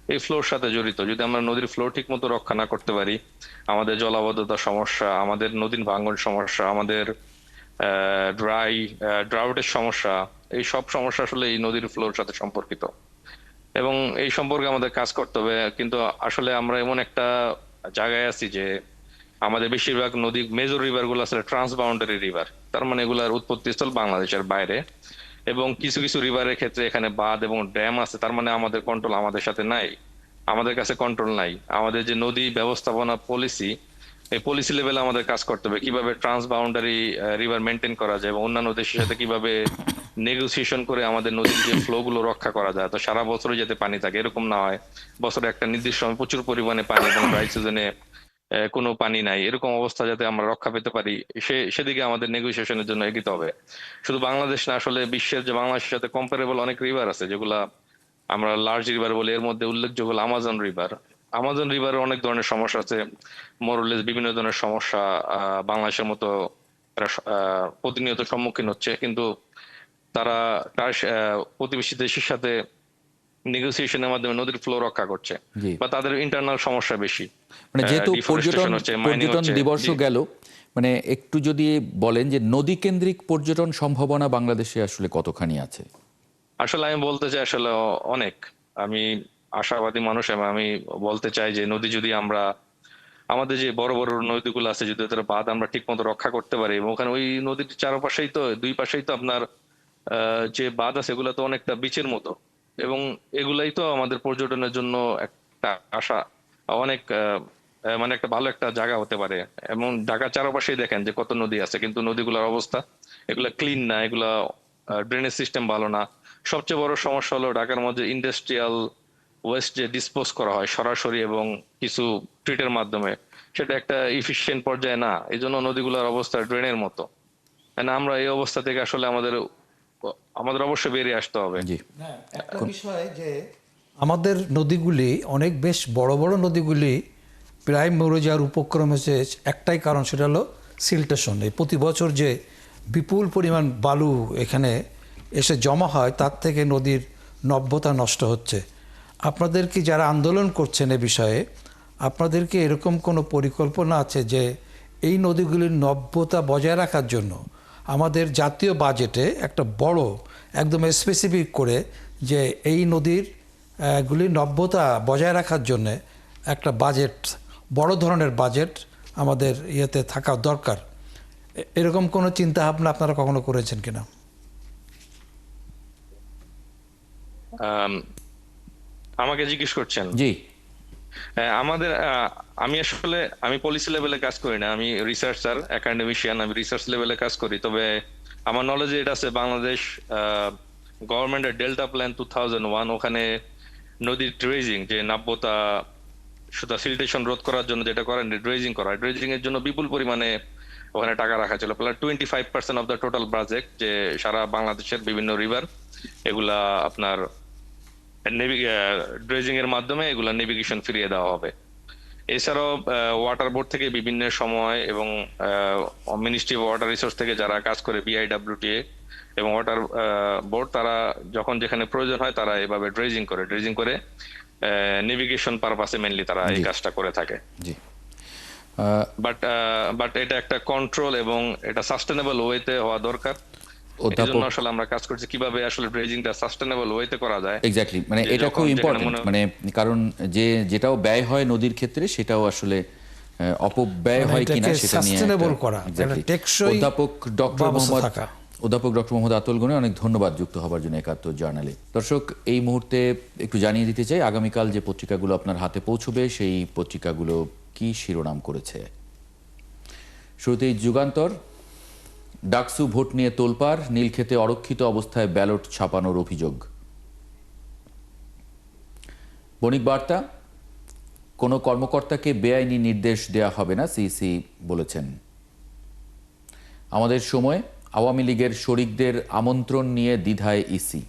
Speaker 6: এই ফ্লোর সাথে জড়িত। যদি আমরা নদীর ফ্লো ঠিক মতো রক্ষা না করতে পারি, আমাদের জলাবদ্ধতার সমস্যা, আমাদের নদীর ভাঙন সমস্যা, আমাদের ড্রাউটের সমস্যা, এই সব সমস্যা আসলে এই নদীর ফ্লোর সাথে সম্পর্কিত এবং এই সম্পর্কে আমাদের কাজ করতে হবে। কিন্তু আসলে আমরা এমন একটা জায়গায় আছি যে আমাদের বেশিরভাগ নদী, মেজর রিভার গুলো আসলে ট্রান্সবাউন্ডারি রিভার, তার মানে এগুলার উৎপত্তিস্থল বাংলাদেশের বাইরে। এবং কিছু কিছু রিভারের ক্ষেত্রে এখানে বাঁধ এবং ড্যাম আছে, তার মানে আমাদের কন্ট্রোল আমাদের সাথে নাই, আমাদের কাছে কন্ট্রোল নাই। আমাদের যে নদী ব্যবস্থাপনা পলিসি, এই পলিসি লেভেলে আমাদের কাজ করতে হবে কিভাবে ট্রান্সবাউন্ডারি রিভার মেনটেন করা যায় এবং অন্যান্য দেশের সাথে কিভাবে নেগোসিয়েশন করে আমাদের নদীর যে ফ্লো গুলো রক্ষা করা যায়, তো সারা বছরই যাতে পানি থাকে, এরকম না হয় বছরে একটা নির্দিষ্ট সময় প্রচুর পরিমাণে পানি এবং ড্রাই সিজনে কোনো পানি নাই, এরকম অবস্থা যাতে আমরা রক্ষা পেতে পারি, সেদিকে আমাদের নেগোসিয়েশনের জন্য এগিয়ে হবে। শুধু বাংলাদেশ না, আসলে বিশ্বের যে বাংলাদেশের সাথে কম্পারেবল অনেক রিভার আছে যেগুলা আমরা লার্জ রিভার বলি, এর মধ্যে উল্লেখযোগ্য হলো আমাজন রিভার। আমাজন রিভারের অনেক ধরনের সমস্যা আছে, মোরলেস বিভিন্ন ধরনের সমস্যা বাংলাদেশের মতো প্রতিনিয়ত সম্মুখীন হচ্ছে, কিন্তু তারা তার প্রতিবেশী দেশের সাথে নেগোসিয়েশনের মাধ্যমে নদীর ফ্লো রক্ষা করছে,
Speaker 1: জি।
Speaker 6: বা তাদের ইন্টারনাল সমস্যা বেশি।
Speaker 1: মানে যেহেতু
Speaker 6: ডিফরেস্টেশন হচ্ছে, মাইনিং
Speaker 1: পর্যটন
Speaker 6: হচ্ছে।
Speaker 1: দিবসও
Speaker 6: জি।
Speaker 1: গেল, মানে একটু যদি বলেন যে নদী কেন্দ্রিক পর্যটন সম্ভাবনা বাংলাদেশে আসলে কতখানি আছে?
Speaker 6: আসলে আমি বলতে চাই আসলে অনেক, আমি আশাবাদী মানুষ এবং আমি বলতে চাই যে নদী যদি আমরা, আমাদের যে বড় বড় নদীগুলো আছে যদি তার বাঁধ আমরা ঠিক মতো রক্ষা করতে পারি, এবং ওখানে ওই নদীর চারপাশেই তো, দুই পাশেই তো আপনার যে বাঁধ আছে এগুলো তো অনেকটা বিচের মতো, এবং এগুলাই তো আমাদের পর্যটনের জন্য একটা আশা, অনেক মানে একটা ভালো একটা জায়গা হতে পারে। এবং ঢাকার চারপাশেই দেখেন যে কত নদী আছে, কিন্তু নদীগুলোর অবস্থা এগুলা ক্লিন না, এগুলা ড্রেনেজ সিস্টেম ভালো না। সবচেয়ে বড় সমস্যা হলো ঢাকার মধ্যে ইন্ডাস্ট্রিয়াল ওয়েস্ট যে ডিসপোজ করা হয় সরাসরি এবং কিছু ট্রিটের মাধ্যমে, সেটা একটা ইফিশিয়েন্ট পর্যায়ে না। এই জন্য নদীগুলোর অবস্থা ড্রেনের মতো। আমরা এই অবস্থা থেকে আসলে আমাদের অবশ্যই বেরিয়ে আসতে হবে।
Speaker 1: জি,
Speaker 3: একটা বিষয় যে আমাদের নদীগুলি অনেক বেশ বড় বড় নদীগুলি প্রায় মরে যাওয়ার উপক্রম হয়েছে একটাই কারণ, সেটা হলো সিল্টেশন। এই প্রতি বছর যে বিপুল পরিমাণ বালু এখানে এসে জমা হয়, তার থেকে নদীর নব্যতা নষ্ট হচ্ছে। আপনাদের কি যারা আন্দোলন করছেন এ বিষয়ে, আপনাদের কি এরকম কোনো পরিকল্পনা আছে যে এই নদীগুলির নব্যতা বজায় রাখার জন্য আমাদের জাতীয় বাজেটে একটা বড় একদম স্পেসিফিক করে যে এই নদীর গুলির নব্যতা বজায় রাখার জন্য একটা বাজেট, বড় ধরনের বাজেট আমাদের ইয়েতে থাকা দরকার? এরকম কোনো চিন্তা ভাবনা আপনারা কখনো করেছেন কিনা?
Speaker 6: আমাকে জিজ্ঞেস করছেন?
Speaker 1: জি,
Speaker 6: আমি পলিসি লেভেলে কাজ করি না, আমি রিসার্চার একাডেমিশিয়ান, আমি রিসার্চ লেভেলে কাজ করি। তবে আমার নলেজে এটা আছে, বাংলাদেশ গভর্নমেন্টের ডেল্টা প্ল্যান 2001, ওখানে নদীর ড্রেজিং যে নাব্যতা সুতা সিলটেশন রোধ করার জন্য যেটা করেন, ড্রেজিং করা, ড্রেজিং এর জন্য বিপুল পরিমাণে ওখানে টাকা রাখা ছিল। প্রায় 25% অফ দ্য টোটাল বাজেট, যে সারা বাংলাদেশের বিভিন্ন রিভার এগুলা আপনার ড্রেজিং এর মাধ্যমে এগুলা নেভিগেশন ফিরিয়ে দেওয়া হবে। এছাড়াও ওয়াটার বোর্ড থেকে বিভিন্ন সময় এবং মিনিস্ট্রি অফ ওয়াটার রিসোর্স থেকে যারা কাজ করে, বিআইডব্লিউটিএ এবং ওয়াটার বোর্ড, তারা যখন যেখানে প্রয়োজন হয় তারা এভাবে ড্রেজিং করে নেভিগেশন পারপাসে মেইনলি তারা এই কাজটা করে থাকে।
Speaker 1: জি।
Speaker 6: বাট এটা একটা কন্ট্রোল এবং এটা সাস্টেনেবল ওয়েতে হওয়া দরকার। এই জন্য আসলে আমরা কাজ করছি কিভাবে আসলে ড্রেজিংটা সাস্টেনেবল ওয়েতে করা যায়।
Speaker 1: এক্স্যাক্টলি, মানে এটা খুব ইম্পর্টেন্ট, মানে কারণ যেটাও ব্যয় হয় নদীর ক্ষেত্রে সেটাও আসলে অপব্যয় হয় কিনা সেটা নিয়ে
Speaker 3: সাস্টেনেবল করা, টেকসই
Speaker 1: অধ্যাপক ডক্টর মোহাম্মদ আতুল গনি, অনেক ধন্যবাদ যুক্ত হবার জন্য একাত্তর জার্নালে। দর্শক, এই মুহূর্তে একটু জানিয়ে দিতে চাই আগামীকাল যে পত্রিকাগুলো আপনার হাতে পৌঁছবে সেই পত্রিকাগুলো কি শিরোনাম করেছে। শুরুতেই যুগান্তর, ডাকসু ভোট নিয়ে তোলপাড়, নীলক্ষেতে অরক্ষিত অবস্থায় ব্যালট ছাপানোর অভিযোগ। বণিক বার্তা, কোনো কর্মকর্তাকে বেআইনি নির্দেশ দেয়া হবে না, সিইসি বলেছেন। আমাদের সময়, আওয়ামী লীগের শরিকদের আমন্ত্রণ নিয়ে দ্বিধায় ইসি।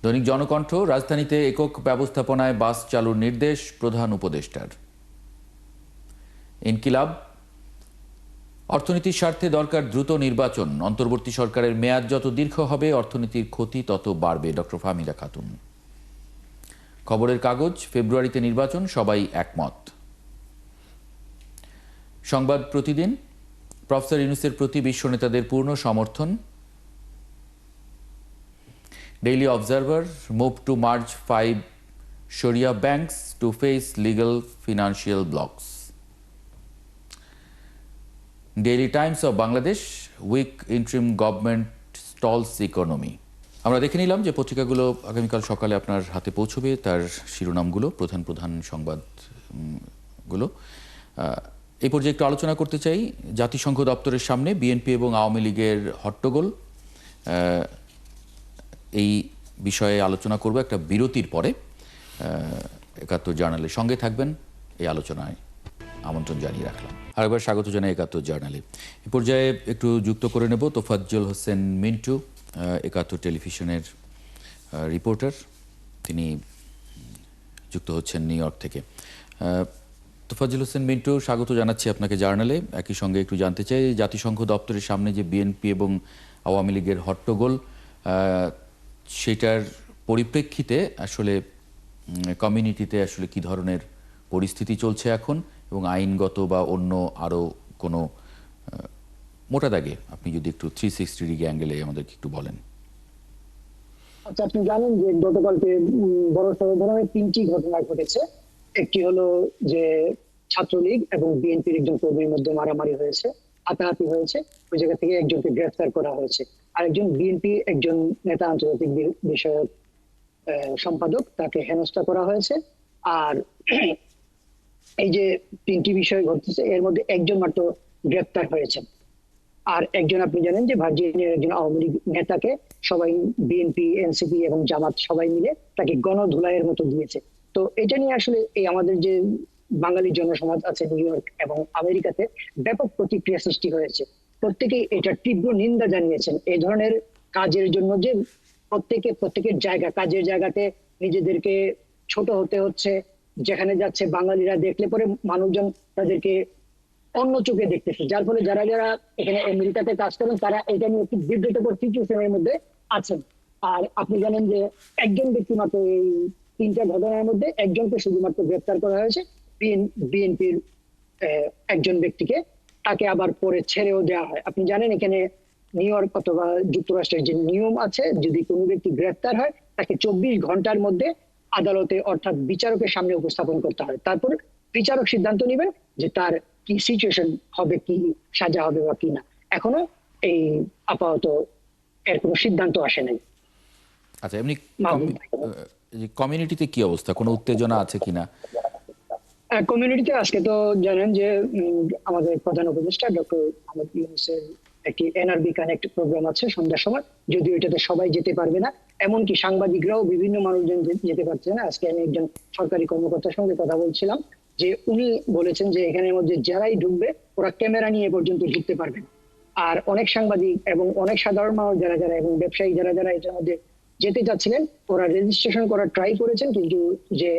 Speaker 1: দৈনিক জনকণ্ঠ, রাজধানীতে একক ব্যবস্থাপনায় বাস চালুর নির্দেশ প্রধান উপদেষ্টার। ইনকিলাব, অর্থনীতির স্বার্থে দরকার দ্রুত নির্বাচন, অন্তর্বর্তী সরকারের মেয়াদ যত দীর্ঘ হবে অর্থনীতির ক্ষতি তত বাড়বে, ডক্টর ফাহমিদা খাতুন। খবরের কাগজ, ফেব্রুয়ারিতে নির্বাচন, সবাই একমত। সংবাদ প্রতিদিন, প্রফেসর ইউনূসের প্রতি বিশ্ব নেতাদের পূর্ণ সমর্থন। Daily observer, move to merge 5 sharia banks to face legal financial blocks. Daily times of Bangladesh, weak interim government stalls economy. আমরা দেখে নিলাম যে পত্রিকাগুলো আগামীকাল সকালে আপনার হাতে পৌঁছবে, তার শিরোনামগুলো, প্রধান সংবাদগুলো। এই পর্যায়ে একটু আলোচনা করতে চাই জাতিসংঘ দপ্তরের সামনে বিএনপি এবং আওয়ামী লীগের হট্টগোল। এই বিষয়ে আলোচনা করব একটা বিরতির পরে। একাত্তর জার্নালের সঙ্গে থাকবেন, এই আলোচনায় আমন্ত্রণ জানিয়ে রাখলাম। আরেকবার স্বাগত জানাই একাত্তর জার্নালে। এ পর্যায়ে একটু যুক্ত করে নেব তোফাজ্জল হোসেন মিন্টু, একাত্তর টেলিভিশনের রিপোর্টার, তিনি যুক্ত হচ্ছেন নিউ ইয়র্ক থেকে। তোফাজ্জল হোসেন মিন্টু, স্বাগত জানাচ্ছি আপনাকে জার্নালে। একই সঙ্গে একটু জানতে চাই জাতিসংঘ দপ্তরের সামনে যে বিএনপি এবং আওয়ামী লীগের হট্টগোল, সেটার পরিপ্রেক্ষিতে আসলে কমিউনিটিতে আসলে কি ধরনের পরিস্থিতি চলছে এখন, এবং আইনগত বা অন্য আরও কোনো মোটা দাগে আপনি যদি একটু 360 ডিগ্রি অ্যাঙ্গেলে আমাদেরকে একটু বলেন।
Speaker 7: আচ্ছা, আপনি জানেন যে গতকালকে বড় ধরনের 3টি ঘটনা ঘটেছে। একটি হলো যে ছাত্রলীগ এবং বিএনপির একজন কর্মীর মধ্যে মারামারি হয়েছে, হাতাহাতি হয়েছে, ওই জায়গা থেকে একজনকে গ্রেফতার করা হয়েছে। আরেকজন বিএনপি একজন নেতা, আন্তর্জাতিক বিষয়ক সম্পাদক, তাকে হেনস্থা করা হয়েছে। আর এই যে তিনটি বিষয় ঘটতেছে এর মধ্যে একজন মাত্র গ্রেপ্তার হয়েছেন, আর একজন আপনি জানেন যে ভার্জিনিয়ার একজন আওয়ামী লীগ নেতাকে সবাই বিএনপি, এনসিপি এবং জামাত সবাই মিলে তাকে গণধুলাইয়ের মতো দিয়েছে। তো এটা নিয়ে আসলে এই আমাদের যে বাঙালি জনসমাজ আছে নিউ ইয়র্ক এবং আমেরিকাতে ব্যাপক প্রতিক্রিয়া সৃষ্টি হয়েছে। প্রত্যেকেই এটা তীব্র নিন্দা জানিয়েছেন। এই ধরনের কাজের জন্য যে প্রত্যেকের কাজের জায়গাতে নিজেদেরকে ছোট হতে হচ্ছে, যেখানে যাচ্ছে বাঙালিরা দেখলে পরে মানুষজন তাদেরকে অন্য চোখে দেখতেছে, যার ফলে যারা যারা এখানে আমেরিকাতে কাজ করেন তারা এটা নিয়ে একটি বিব্রতকর সিচুয়েশনের মধ্যে আছেন। আর আপনি জানেন যে একজন ব্যক্তি মাত্র এই তিনটা ঘটনার মধ্যে একজনকে শুধুমাত্র গ্রেপ্তার করা হয়েছে, বিএনপির একজন ব্যক্তিকে, তাকে আবার পরে ছেড়েও দেওয়া হয়। আপনি জানেন এখানে নিউ ইয়র্ক অথবা যুক্তরাষ্ট্রের যে নিয়ম আছে, যদি কোনো ব্যক্তি গ্রেপ্তার হয় তাকে 24 ঘন্টার মধ্যে আদালতে অর্থাৎ বিচারকের সামনে উপস্থাপন করতে হয়। তারপর বিচারক সিদ্ধান্ত নেবেন যে তার কি সিচুয়েশন হবে, কি সাজা হবে বা কি না। এখনো এই আপাতত এর কোনো সিদ্ধান্ত আসে নাই।
Speaker 1: আচ্ছা, এমনি কমিউনিটিতে কি অবস্থা, কোনো উত্তেজনা আছে কিনা?
Speaker 7: কমিউনিটিতে আজকে তো জানেন যে আমাদের প্রধান উপদেষ্টা ডক্টর মোহাম্মদ ইউনূসের একটি এনআরবি কানেক্ট প্রোগ্রাম আছে সন্ধ্যার সময়, যদিও এটাতে সবাই যেতে পারবে না, এমনকি সাংবাদিকরাও বিভিন্ন মানুষজন যেতে পারছে না। আজকে আমি একজন সরকারি কর্মকর্তার সঙ্গে কথা বলছিলাম যে উনি বলেছেন যে এখানের মধ্যে যারাই ঢুকবে ওরা ক্যামেরা নিয়ে পর্যন্ত ঢুকতে পারবে না। আর অনেক সাংবাদিক এবং অনেক সাধারণ মানুষ যারা যারা এবং ব্যবসায়ী যারা যারা এটার মধ্যে যেতে চাচ্ছিলেন ওরা রেজিস্ট্রেশন করার ট্রাই করেছেন, কিন্তু যে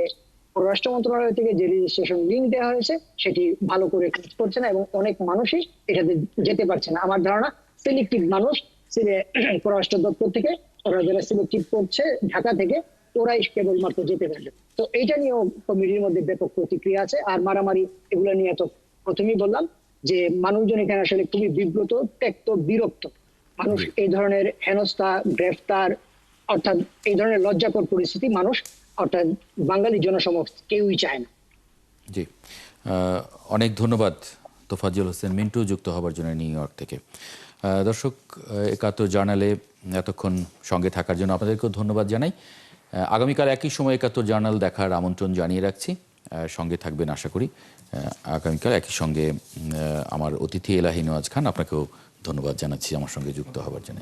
Speaker 7: পররাষ্ট্র মন্ত্রণালয় থেকে যে রেজিস্ট্রেশন লিঙ্ক দেওয়া হয়েছে সেটি ভালো করে কাজ করছে না এবং অনেক মানুষই এটাতে যেতে পারছে না। আমার ধারণা সিলেক্টিভ মানুষ পররাষ্ট্র দপ্তর থেকে ওরা যারা সিলেক্টিভ করছে ঢাকা থেকে ওরাই কেবলমাত্র যেতে পারবে। তো এইটা নিয়েও কমিটির মধ্যে ব্যাপক প্রতিক্রিয়া আছে। আর মারামারি এগুলো নিয়ে তো প্রথমেই বললাম যে মানুষজন এখানে আসলে খুবই বিব্রত, ত্যক্ত, বিরক্ত। মানুষ এই ধরনের হেনস্থা, গ্রেফতার অর্থাৎ এই ধরনের লজ্জাকর পরিস্থিতি মানুষ অর্থাৎ বাঙালি জনসমাজ কেউই চায় না।
Speaker 1: জি, অনেক ধন্যবাদ তোফাজ্জল হোসেন মিন্টু যুক্ত হবার জন্য নিউ ইয়র্ক থেকে। দর্শক, ৭১ জার্নালে এতক্ষণ সঙ্গে থাকার জন্য আপনাদেরকেও ধন্যবাদ জানাই। আগামীকাল একই সময় ৭১ জার্নাল দেখার আমন্ত্রণ জানিয়ে রাখছি, সঙ্গে থাকবেন আশা করি। আগামীকাল একই সঙ্গে আমার অতিথি এলাহি নওয়াজ খান, আপনাকেও ধন্যবাদ জানাচ্ছি আমার সঙ্গে যুক্ত হবার জন্য।